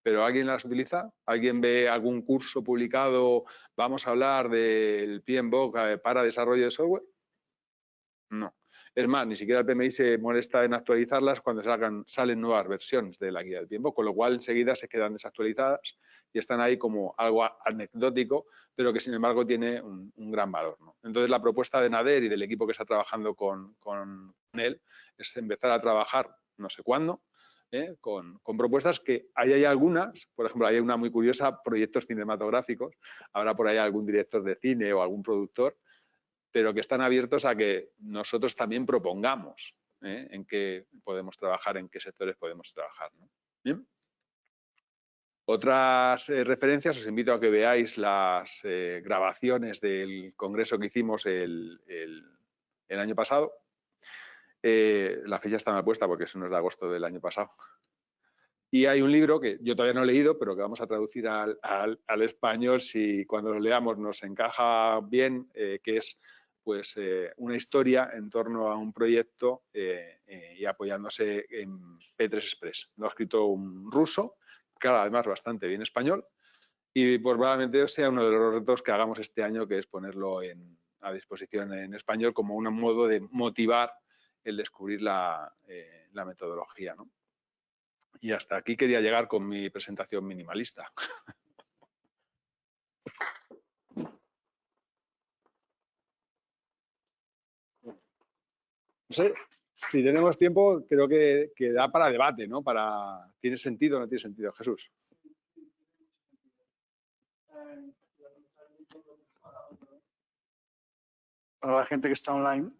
¿Pero alguien las utiliza? ¿Alguien ve algún curso publicado? ¿Vamos a hablar del PMBOK para desarrollo de software? No. Es más, ni siquiera el PMI se molesta en actualizarlas cuando salen nuevas versiones de la guía del PMBOK, con lo cual enseguida se quedan desactualizadas y están ahí como algo anecdótico, pero que sin embargo tiene un gran valor, ¿no? Entonces la propuesta de Nader y del equipo que está trabajando con él es empezar a trabajar no sé cuándo, con propuestas que hay algunas, por ejemplo, hay una muy curiosa, proyectos cinematográficos, habrá por ahí algún director de cine o algún productor, pero que están abiertos a que nosotros también propongamos en qué podemos trabajar, en qué sectores podemos trabajar, ¿no? ¿Bien? Otras referencias, os invito a que veáis las grabaciones del congreso que hicimos el año pasado. La fecha está mal puesta porque eso no es de agosto del año pasado. Y hay un libro que yo todavía no he leído, pero que vamos a traducir al español si cuando lo leamos nos encaja bien, que es pues una historia en torno a un proyecto y apoyándose en P3 Express. Lo ha escrito un ruso, que habla además bastante bien español, y pues probablemente sea uno de los retos que hagamos este año, que es ponerlo a disposición en español como un modo de motivar el descubrir la metodología, ¿no? Y hasta aquí quería llegar con mi presentación minimalista. No sé, si tenemos tiempo, creo que da para debate, ¿no? ¿Tiene sentido o no tiene sentido, Jesús? Para la gente que está online.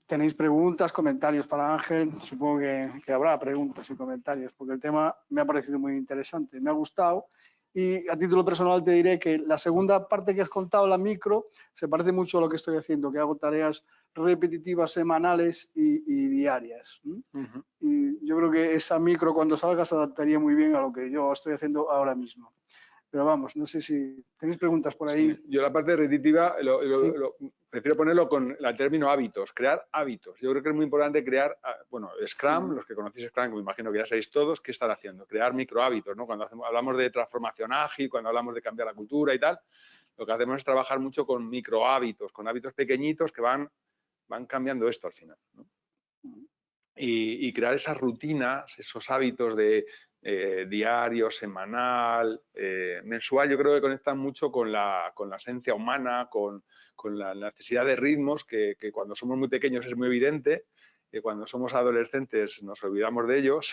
¿Tenéis preguntas, comentarios para Ángel? Supongo que habrá preguntas y comentarios, porque el tema me ha parecido muy interesante, me ha gustado. Y a título personal te diré que la segunda parte que has contado, la micro, se parece mucho a lo que estoy haciendo, que hago tareas repetitivas semanales y diarias. Y yo creo que esa micro, cuando salga, se adaptaría muy bien a lo que yo estoy haciendo ahora mismo. Pero vamos, no sé si tenéis preguntas por ahí. Sí, yo la parte repetitiva prefiero ponerlo con el término hábitos, crear hábitos. Yo creo que es muy importante crear, bueno, Scrum, los que conocéis Scrum, me imagino que ya sabéis todos, ¿qué están haciendo? Crear micro hábitos, ¿no? Cuando hablamos de transformación ágil, cuando hablamos de cambiar la cultura y tal, lo que hacemos es trabajar mucho con micro hábitos, con hábitos pequeñitos que van cambiando esto al final, ¿no? Y crear esas rutinas, esos hábitos de diario, semanal, mensual, yo creo que conectan mucho con la esencia humana, con la necesidad de ritmos, que cuando somos muy pequeños es muy evidente, que cuando somos adolescentes nos olvidamos de ellos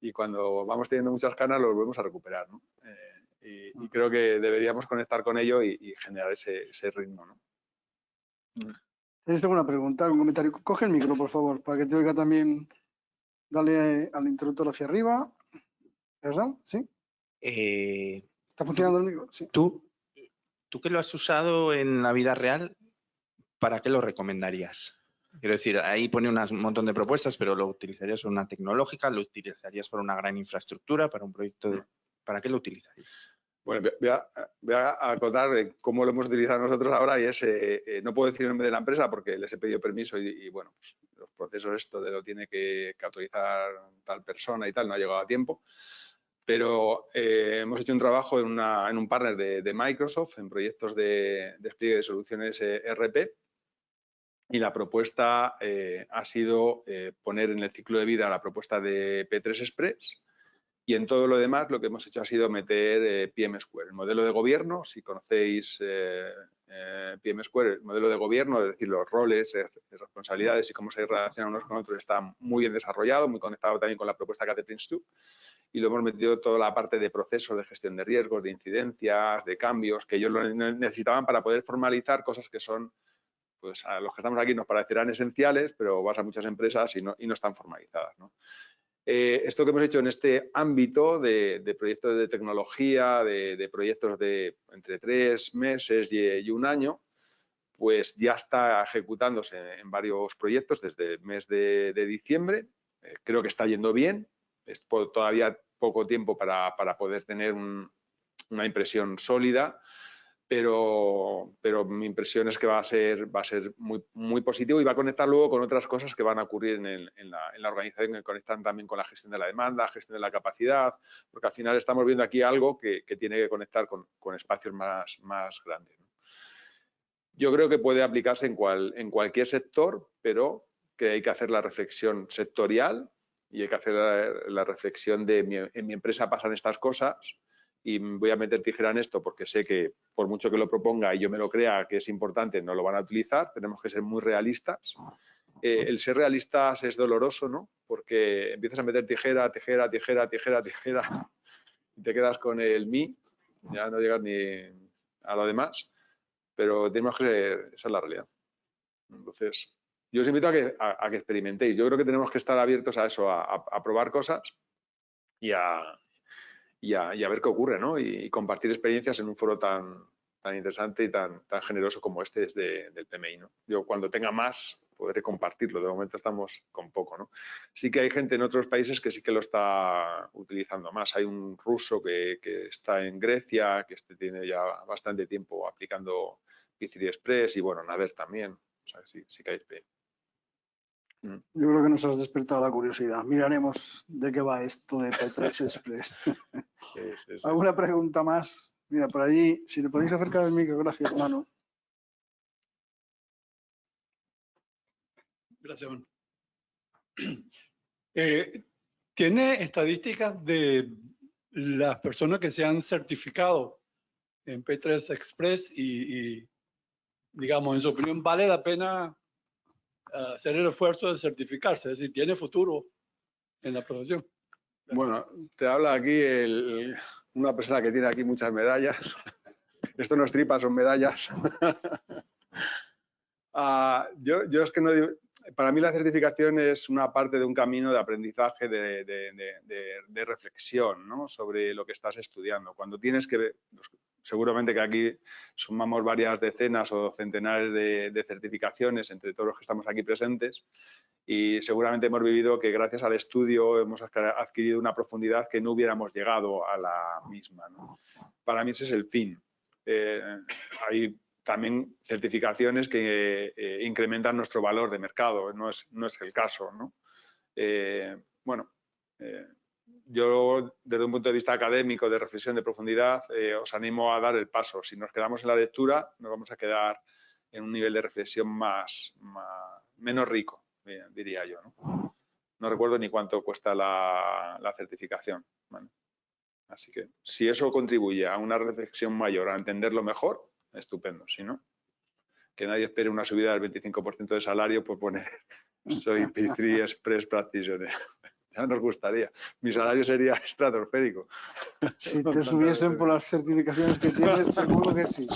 y cuando vamos teniendo muchas canas los volvemos a recuperar, ¿no? Y creo que deberíamos conectar con ello y generar ese ritmo, ¿no? ¿Tienes alguna pregunta, algún comentario? Coge el micro, por favor, para que te oiga también. Dale al interruptor hacia arriba. ¿Verdad? ¿Sí? ¿Está funcionando el micro? Sí. ¿Tú que lo has usado en la vida real, ¿para qué lo recomendarías? Quiero decir, ahí pone un montón de propuestas, pero ¿lo utilizarías para una tecnológica? ¿Lo utilizarías para una gran infraestructura? ¿Para un proyecto de...? ¿Para qué lo utilizarías? Bueno, voy a acotar cómo lo hemos utilizado nosotros ahora y es, no puedo decir el nombre de la empresa porque les he pedido permiso y bueno, pues, los procesos esto de lo tiene que autorizar tal persona y tal, no ha llegado a tiempo. Pero hemos hecho un trabajo en un partner de Microsoft en proyectos de despliegue de soluciones ERP y la propuesta ha sido poner en el ciclo de vida la propuesta de P3 Express y en todo lo demás lo que hemos hecho ha sido meter PM Square, el modelo de gobierno. Si conocéis PM Square, el modelo de gobierno, es decir, los roles, responsabilidades y cómo se relacionan unos con otros, está muy bien desarrollado, muy conectado también con la propuesta que hace Prince2. Y lo hemos metido toda la parte de procesos de gestión de riesgos, de incidencias, de cambios, que ellos lo necesitaban para poder formalizar cosas que son, pues a los que estamos aquí nos parecerán esenciales, pero vas a muchas empresas y no están formalizadas, ¿no? Esto que hemos hecho en este ámbito de proyectos de tecnología, de proyectos de entre 3 meses y 1 año, pues ya está ejecutándose en varios proyectos desde el mes de diciembre. Creo que está yendo bien. Es todavía poco tiempo para poder tener una impresión sólida, pero mi impresión es que va a ser muy, muy positivo y va a conectar luego con otras cosas que van a ocurrir en la organización, que conectan también con la gestión de la demanda, gestión de la capacidad, porque al final estamos viendo aquí algo que tiene que conectar con espacios más grandes, ¿no? Yo creo que puede aplicarse en cualquier sector, pero que hay que hacer la reflexión sectorial y hay que hacer la reflexión de en mi empresa pasan estas cosas y voy a meter tijera en esto porque sé que por mucho que lo proponga y yo me lo crea que es importante, no lo van a utilizar. Tenemos que ser muy realistas. El ser realistas es doloroso, ¿no? Porque empiezas a meter tijera y te quedas con el mí, ya no llegas ni a lo demás, pero tenemos que, esa es la realidad. Entonces, yo os invito a que experimentéis. Yo creo que tenemos que estar abiertos a eso, a probar cosas y a ver qué ocurre, ¿no? Y compartir experiencias en un foro tan interesante y tan generoso como este desde del PMI, ¿no? Yo cuando tenga más podré compartirlo. De momento estamos con poco, ¿no? Sí que hay gente en otros países que sí que lo está utilizando más. Hay un ruso que está en Grecia, que tiene ya bastante tiempo aplicando P3 Express y bueno, Naver también. O sea, sí que hay experiencia. Yo creo que nos has despertado la curiosidad. Miraremos de qué va esto de P3 Express. Sí. ¿Alguna pregunta más? Mira, por allí, si le podéis acercar el micro, gracias, hermano. Gracias, Juan. ¿Tiene estadísticas de las personas que se han certificado en P3 Express y, digamos, en su opinión, vale la pena hacer el esfuerzo de certificarse? Es decir, ¿tiene futuro en la profesión? Bueno, te habla aquí una persona que tiene aquí muchas medallas. Esto no es tripas, son medallas. Yo es que no digo, para mí la certificación es una parte de un camino de aprendizaje, de reflexión, ¿no? Sobre lo que estás estudiando. Cuando tienes que ver, seguramente que aquí sumamos varias decenas o centenares de certificaciones entre todos los que estamos aquí presentes y seguramente hemos vivido que gracias al estudio hemos adquirido una profundidad que no hubiéramos llegado a la misma, ¿no? Para mí ese es el fin. Hay también certificaciones que incrementan nuestro valor de mercado, no es el caso, ¿no? Yo desde un punto de vista académico, de reflexión de profundidad, os animo a dar el paso. Si nos quedamos en la lectura, nos vamos a quedar en un nivel de reflexión menos rico, diría yo, ¿no? No recuerdo ni cuánto cuesta la certificación, ¿vale? Así que si eso contribuye a una reflexión mayor, a entenderlo mejor, estupendo. Si no, que nadie espere una subida del 25% de salario por poner soy P3 Express Practitioner. Ya nos gustaría. Mi salario sería estratosférico. Si te subiesen por las certificaciones que tienes, seguro que sí.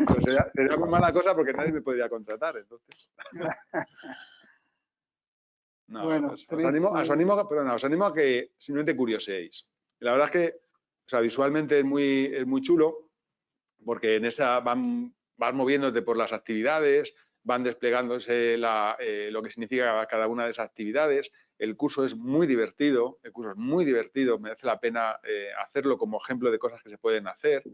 Pues sería muy mala cosa porque nadie me podría contratar, entonces. No, bueno, pues os animo a que simplemente curioseéis. La verdad es que, o sea, visualmente es muy chulo porque en esa vas moviéndote por las actividades, van desplegándose lo que significa cada una de esas actividades. El curso es muy divertido, merece la pena hacerlo como ejemplo de cosas que se pueden hacer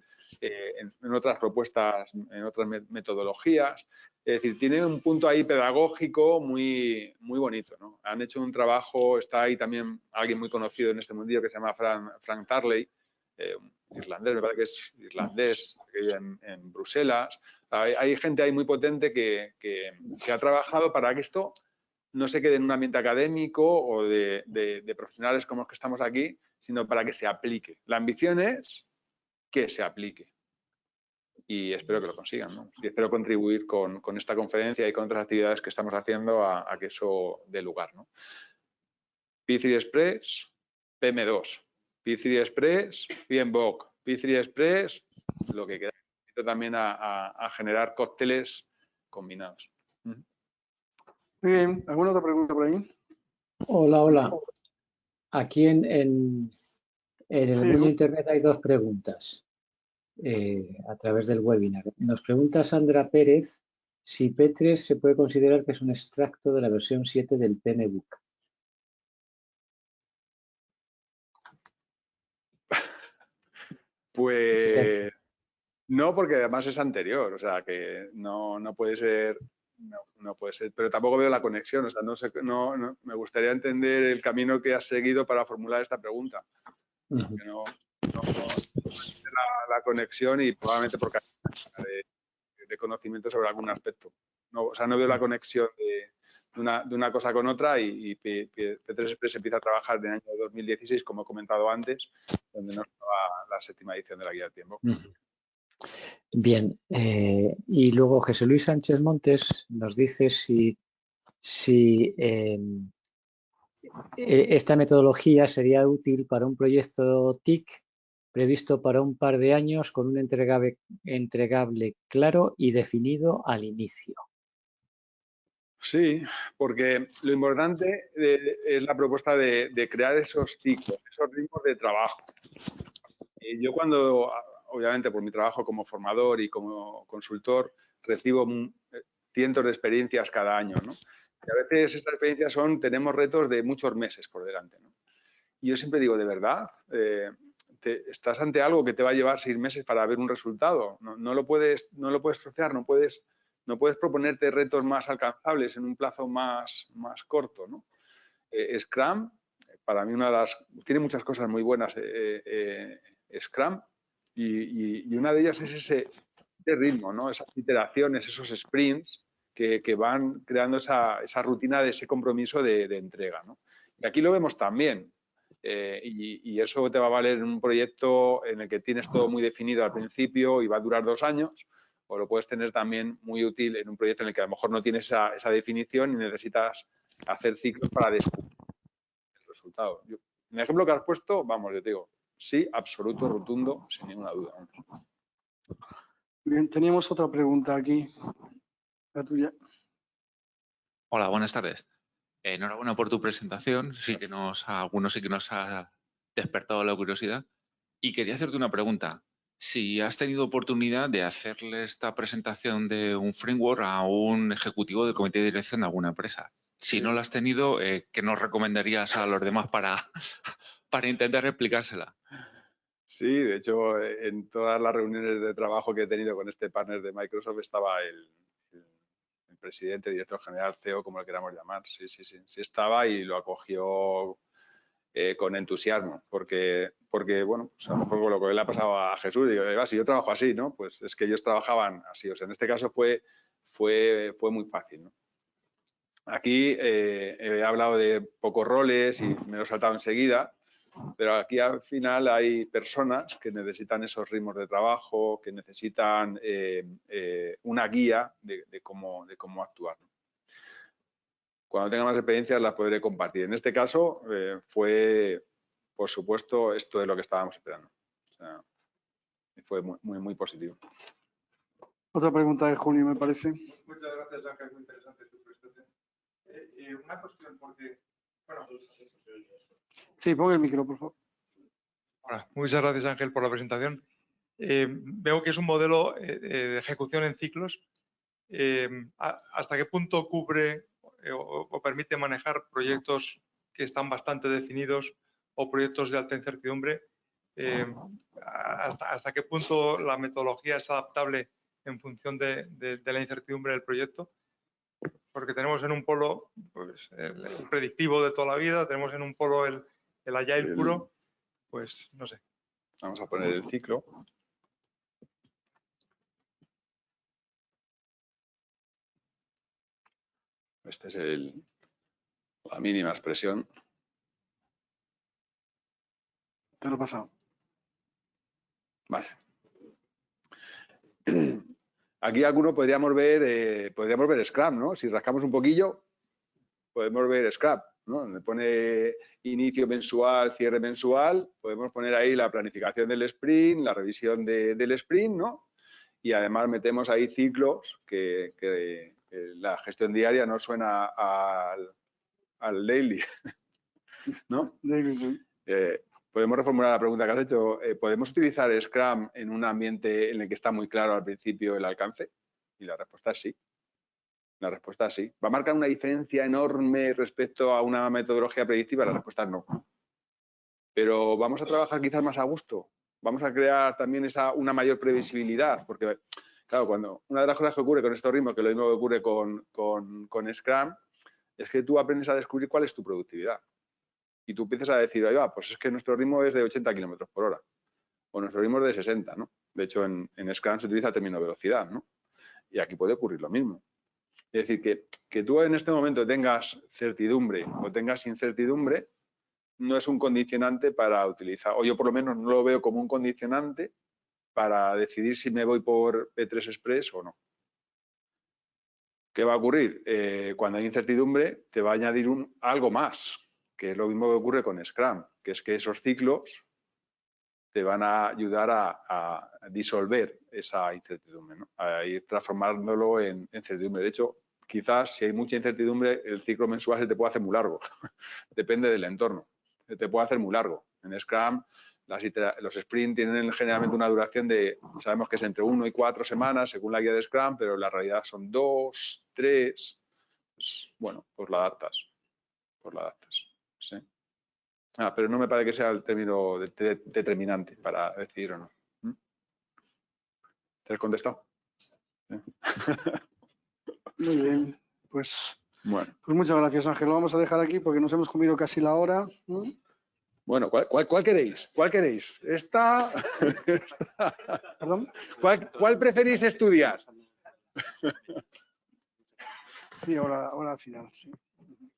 en otras propuestas, en otras metodologías. Es decir, tiene un punto ahí pedagógico muy bonito, ¿no? Han hecho un trabajo, está ahí también alguien muy conocido en este mundillo que se llama Frank Tarley, irlandés, me parece que es irlandés, que vive en Bruselas. Hay gente ahí muy potente que ha trabajado para que esto no se quede en un ambiente académico o de profesionales como los que estamos aquí, sino para que se aplique. La ambición es que se aplique. y espero que lo consigan, ¿no? Y espero contribuir con esta conferencia y con otras actividades que estamos haciendo a que eso dé lugar, ¿no? P3 Express, PM2, P3 Express, PMBOK, P3 Express, lo que queráis. También a generar cócteles combinados. Muy bien. ¿Alguna otra pregunta por ahí? Hola, hola. Aquí en el Sí, mundo de Internet hay dos preguntas a través del webinar. Nos pregunta Sandra Pérez si P3 se puede considerar que es un extracto de la versión 7 del PMBOK. Pues no, porque además es anterior, o sea que no puede ser, no puede ser, pero tampoco veo la conexión, o sea, no sé, me gustaría entender el camino que has seguido para formular esta pregunta. Porque no la conexión y probablemente porque de conocimiento sobre algún aspecto. No, o sea, no veo la conexión de una cosa con otra y P3 Express empieza a trabajar en el año 2016, como he comentado antes, donde no estaba la 7ª edición de la Guía del Tiempo. Bien, y luego José Luis Sánchez Montes nos dice si esta metodología sería útil para un proyecto TIC previsto para un par de años con un entregable claro y definido al inicio. Sí, porque lo importante es la propuesta de crear esos ciclos, esos ritmos de trabajo. Yo cuando, obviamente por mi trabajo como formador y como consultor, recibo cientos de experiencias cada año, ¿no? Y a veces estas experiencias tenemos retos de muchos meses por delante, ¿no? Y yo siempre digo, ¿de verdad? ¿Estás ante algo que te va a llevar 6 meses para ver un resultado? No lo puedes trocear, no puedes proponerte retos más alcanzables en un plazo más corto, ¿no? Scrum, para mí tiene muchas cosas muy buenas Scrum y una de ellas es ese ritmo, ¿no? Esas iteraciones, esos sprints que van creando esa rutina de ese compromiso de entrega, ¿no? Y aquí lo vemos también. Y eso te va a valer en un proyecto en el que tienes todo muy definido al principio y va a durar 2 años, o lo puedes tener también muy útil en un proyecto en el que a lo mejor no tienes esa definición y necesitas hacer ciclos para descubrir el resultado. En el ejemplo que has puesto, vamos, yo te digo, sí, absoluto, rotundo, sin ninguna duda. Bien, teníamos otra pregunta aquí, la tuya. Hola, buenas tardes. Enhorabuena por tu presentación. Algunos sí que nos ha despertado la curiosidad. Y quería hacerte una pregunta. Si has tenido oportunidad de hacerle esta presentación de un framework a un ejecutivo del comité de dirección de alguna empresa. Si no lo has tenido, ¿qué nos recomendarías a los demás para intentar explicársela? Sí, de hecho, en todas las reuniones de trabajo que he tenido con este partner de Microsoft estaba el presidente, director general, CEO, como le queramos llamar. Sí estaba y lo acogió con entusiasmo, porque bueno, pues a lo mejor con lo que le ha pasado a Jesús, digo, si yo trabajo así, ¿no? Pues es que ellos trabajaban así, o sea, en este caso fue muy fácil, ¿no? Aquí he hablado de pocos roles y me lo he saltado enseguida, pero aquí al final hay personas que necesitan esos ritmos de trabajo, que necesitan una guía de cómo actuar, ¿no? Cuando tenga más experiencias las podré compartir. En este caso fue, por supuesto, esto es lo que estábamos esperando. O sea, fue muy positivo. Otra pregunta de Julio, me parece. Muchas gracias, Ángel. Muy interesante tu presentación. Una cuestión, porque... Bueno, sí, pon el micro, por favor. Hola, muchas gracias, Ángel, por la presentación. Veo que es un modelo de ejecución en ciclos. ¿Hasta qué punto cubre o permite manejar proyectos que están bastante definidos o proyectos de alta incertidumbre? ¿Hasta qué punto la metodología es adaptable en función de la incertidumbre del proyecto? Porque tenemos en un polo pues, el predictivo de toda la vida, tenemos en un polo el agile puro, pues no sé. Vamos a poner el ciclo. Este es la mínima expresión. Te lo he pasado. Vale. Aquí algunos podríamos ver Scrum, ¿no? Si rascamos un poquillo, podemos ver Scrum, ¿no? Donde pone inicio mensual, cierre mensual, podemos poner ahí la planificación del sprint, la revisión del sprint, ¿no? Y además metemos ahí ciclos que la gestión diaria no suena al daily, ¿no? Podemos reformular la pregunta que has hecho. ¿Podemos utilizar Scrum en un ambiente en el que está muy claro al principio el alcance? Y la respuesta es sí. La respuesta es sí. ¿Va a marcar una diferencia enorme respecto a una metodología predictiva? La respuesta es no. Pero vamos a trabajar quizás más a gusto. Vamos a crear también una mayor previsibilidad, porque, claro, una de las cosas que ocurre con estos ritmos, que lo mismo que ocurre con Scrum, es que tú aprendes a descubrir cuál es tu productividad. Y tú empiezas a decir, ahí va, pues es que nuestro ritmo es de 80 kilómetros por hora, o nuestro ritmo es de 60, ¿no? De hecho, en Scrum se utiliza el término velocidad, ¿no? Y aquí puede ocurrir lo mismo. Es decir, que tú en este momento tengas certidumbre o tengas incertidumbre no es un condicionante para utilizar, o yo por lo menos no lo veo como un condicionante para decidir si me voy por P3 Express o no. ¿Qué va a ocurrir? Cuando hay incertidumbre te va a añadir algo más, que es lo mismo que ocurre con Scrum, que es que esos ciclos te van a ayudar a disolver esa incertidumbre, ¿no? A ir transformándolo en certidumbre. De hecho, quizás si hay mucha incertidumbre, el ciclo mensual se te puede hacer muy largo. Depende del entorno. Se te puede hacer muy largo. En Scrum, los sprints tienen generalmente una duración sabemos que es entre 1 y 4 semanas, según la guía de Scrum, pero en la realidad son 2, 3. Pues, bueno, pues la adaptas. ¿Sí? Pero no me parece que sea el término determinante para decidir o no. ¿Te has contestado? ¿Sí? Muy bien, pues Bueno. Pues muchas gracias, Ángel. Lo vamos a dejar aquí porque nos hemos comido casi la hora. Bueno, ¿cuál queréis? ¿Cuál queréis? ¿Esta? ¿Perdón? ¿Cuál preferís estudiar? Sí, ahora al final, sí.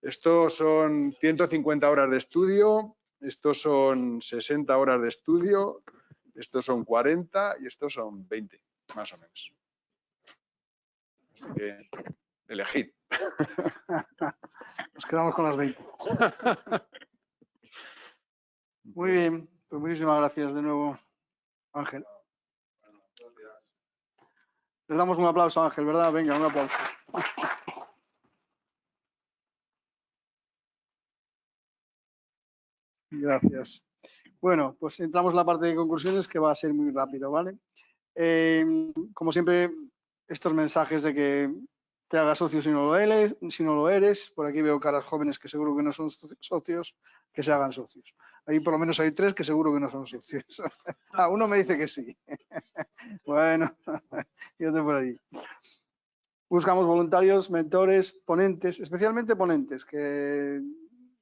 Estos son 150 horas de estudio, estos son 60 horas de estudio, estos son 40 y estos son 20, más o menos. Así que elegid. Nos quedamos con las 20. Muy bien, pues muchísimas gracias de nuevo, Ángel. Le damos un aplauso a Ángel, ¿verdad? Venga, un aplauso. Gracias. Bueno, pues entramos en la parte de conclusiones que va a ser muy rápido, ¿vale? Como siempre, estos mensajes de que te hagas socio si no lo eres. Por aquí veo caras jóvenes que seguro que no son socios, que se hagan socios. Ahí por lo menos hay 3 que seguro que no son socios. Uno me dice que sí. Bueno, yo estoy por allí. Buscamos voluntarios, mentores, ponentes, especialmente ponentes, que,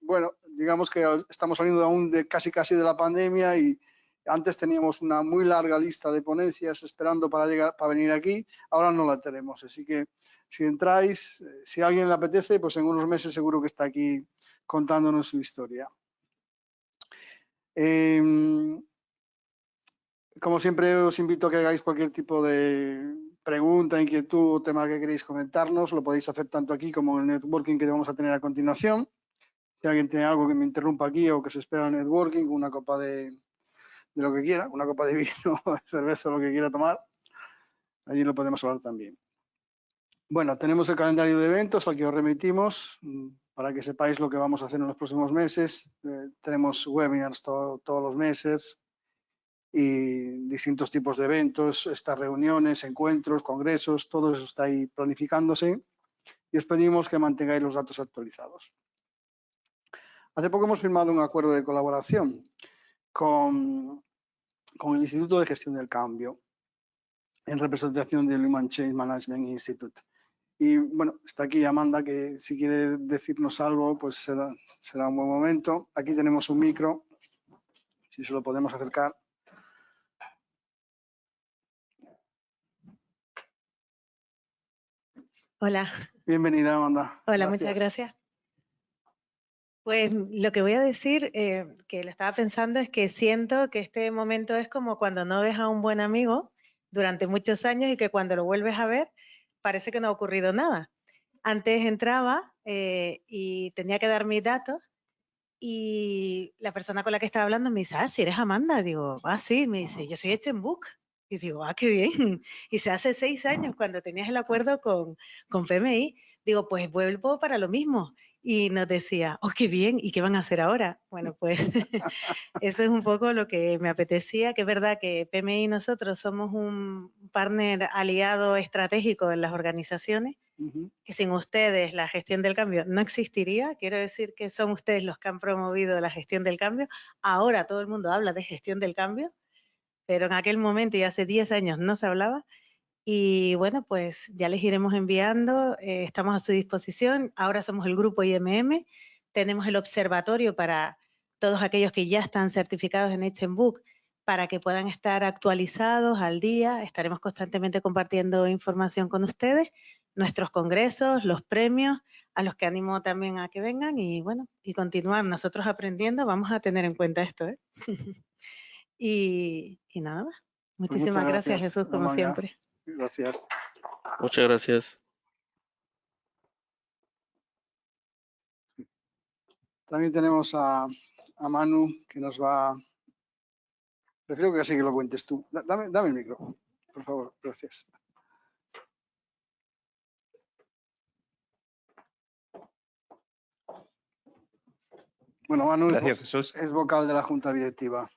bueno, digamos que estamos saliendo aún de casi de la pandemia y antes teníamos una muy larga lista de ponencias esperando para venir aquí, ahora no la tenemos, así que si entráis, si a alguien le apetece, pues en unos meses seguro que está aquí contándonos su historia. Como siempre os invito a que hagáis cualquier tipo de pregunta, inquietud o tema que queréis comentarnos, lo podéis hacer tanto aquí como en el networking que vamos a tener a continuación. Si alguien tiene algo que me interrumpa aquí o que se espera en el networking, una copa de lo que quiera, una copa de vino, de cerveza, lo que quiera tomar, allí lo podemos hablar también. Bueno, tenemos el calendario de eventos al que os remitimos para que sepáis lo que vamos a hacer en los próximos meses. Tenemos webinars todos los meses y distintos tipos de eventos, estas reuniones, encuentros, congresos, todo eso está ahí planificándose y os pedimos que mantengáis los datos actualizados. Hace poco hemos firmado un acuerdo de colaboración con el Instituto de Gestión del Cambio en representación del Human Change Management Institute. Y bueno, está aquí Amanda, que si quiere decirnos algo, pues será un buen momento. Aquí tenemos un micro, si se lo podemos acercar. Hola. Bienvenida, Amanda. Hola, muchas gracias. Pues lo que voy a decir, que lo estaba pensando, es que siento que este momento es como cuando no ves a un buen amigo durante muchos años y que cuando lo vuelves a ver parece que no ha ocurrido nada. Antes entraba y tenía que dar mis datos y la persona con la que estaba hablando me dice, si eres Amanda. Digo, sí, me dice, yo soy Echenbook. Y digo, qué bien. Y se hace 6 años cuando tenías el acuerdo con PMI. Digo, pues vuelvo para lo mismo. Y nos decía, qué bien, ¿y qué van a hacer ahora? Bueno, pues eso es un poco lo que me apetecía, que es verdad que PMI y nosotros somos un partner aliado estratégico en las organizaciones, que sin ustedes la gestión del cambio no existiría. Quiero decir que son ustedes los que han promovido la gestión del cambio. Ahora todo el mundo habla de gestión del cambio, pero en aquel momento y hace 10 años no se hablaba. Y bueno, pues ya les iremos enviando, estamos a su disposición. Ahora somos el grupo IMM, tenemos el observatorio para todos aquellos que ya están certificados en Echenbook para que puedan estar actualizados al día. Estaremos constantemente compartiendo información con ustedes, nuestros congresos, los premios, a los que animo también a que vengan y bueno, y continuar nosotros aprendiendo. Vamos a tener en cuenta esto, ¿eh? y nada más. Muchísimas gracias, Jesús, como siempre. Gracias. Muchas gracias. También tenemos a Manu, que nos va... Prefiero que así que lo cuentes tú. Dame el micro, por favor. Gracias. Bueno, Manu es vocal de la Junta Directiva.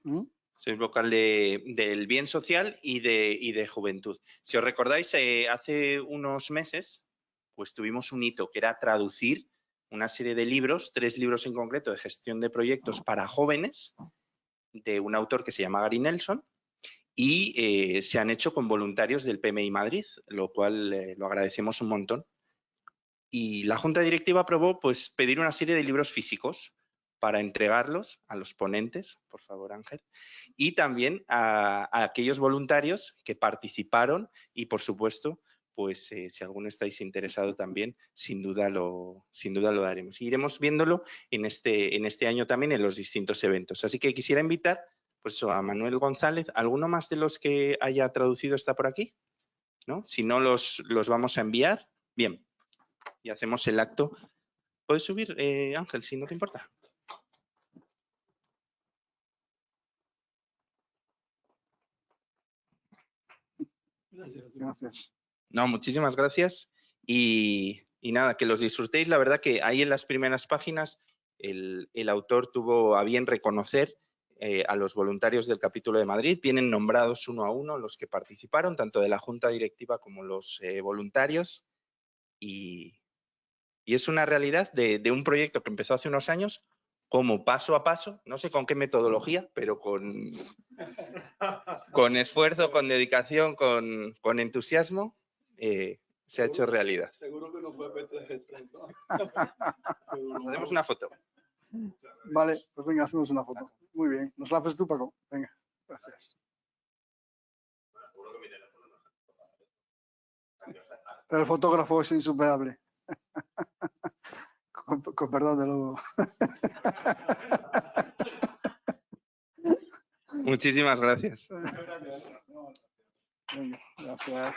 Soy vocal del Bien Social y de Juventud. Si os recordáis, hace unos meses pues tuvimos un hito que era traducir una serie de libros, 3 libros en concreto de gestión de proyectos para jóvenes, de un autor que se llama Gary Nelson, y se han hecho con voluntarios del PMI Madrid, lo cual lo agradecemos un montón. Y la Junta Directiva aprobó pues, pedir una serie de libros físicos para entregarlos a los ponentes, por favor Ángel, y también a aquellos voluntarios que participaron y por supuesto, pues si alguno estáis interesado también, sin duda lo daremos. Iremos viéndolo en este año también en los distintos eventos. Así que quisiera invitar pues, a Manuel González. ¿Alguno más de los que haya traducido está por aquí? ¿No? Si no, los vamos a enviar. Bien, y hacemos el acto. ¿Puedes subir, Ángel, si no te importa? Gracias. No, muchísimas gracias. Y nada, que los disfrutéis. La verdad que ahí en las primeras páginas el autor tuvo a bien reconocer a los voluntarios del capítulo de Madrid. Vienen nombrados uno a uno los que participaron, tanto de la Junta Directiva como los voluntarios. Y es una realidad de un proyecto que empezó hace unos años, como paso a paso, no sé con qué metodología, pero con esfuerzo, con dedicación, con entusiasmo, se ha hecho realidad. Seguro que no fue P3. Nos hacemos una foto. Vale, pues venga, hacemos una foto. Muy bien. ¿Nos la haces tú, Paco? Venga, gracias. Pero el fotógrafo es insuperable. Con perdón de luego. Muchísimas gracias. Venga, gracias.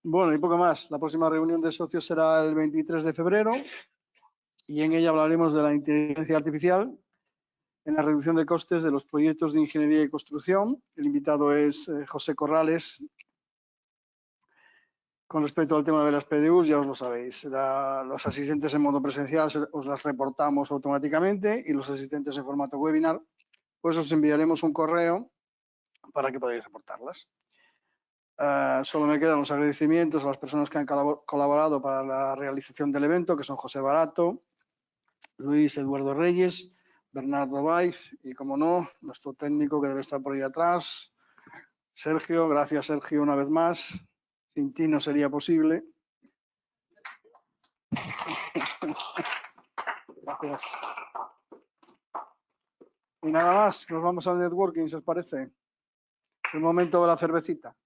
Bueno, y poco más. La próxima reunión de socios será el 23 de febrero y en ella hablaremos de la inteligencia artificial en la reducción de costes de los proyectos de ingeniería y construcción. El invitado es José Corrales. Con respecto al tema de las PDUs, ya os lo sabéis. Los asistentes en modo presencial os las reportamos automáticamente y los asistentes en formato webinar, pues os enviaremos un correo para que podáis reportarlas. Solo me quedan los agradecimientos a las personas que han colaborado para la realización del evento, que son José Barato, Luis Eduardo Reyes, Bernardo Baiz y, como no, nuestro técnico que debe estar por ahí atrás, Sergio. Gracias, Sergio, una vez más. Sin ti no sería posible. Gracias. Y nada más, nos vamos al networking, si os parece. Es el momento de la cervecita.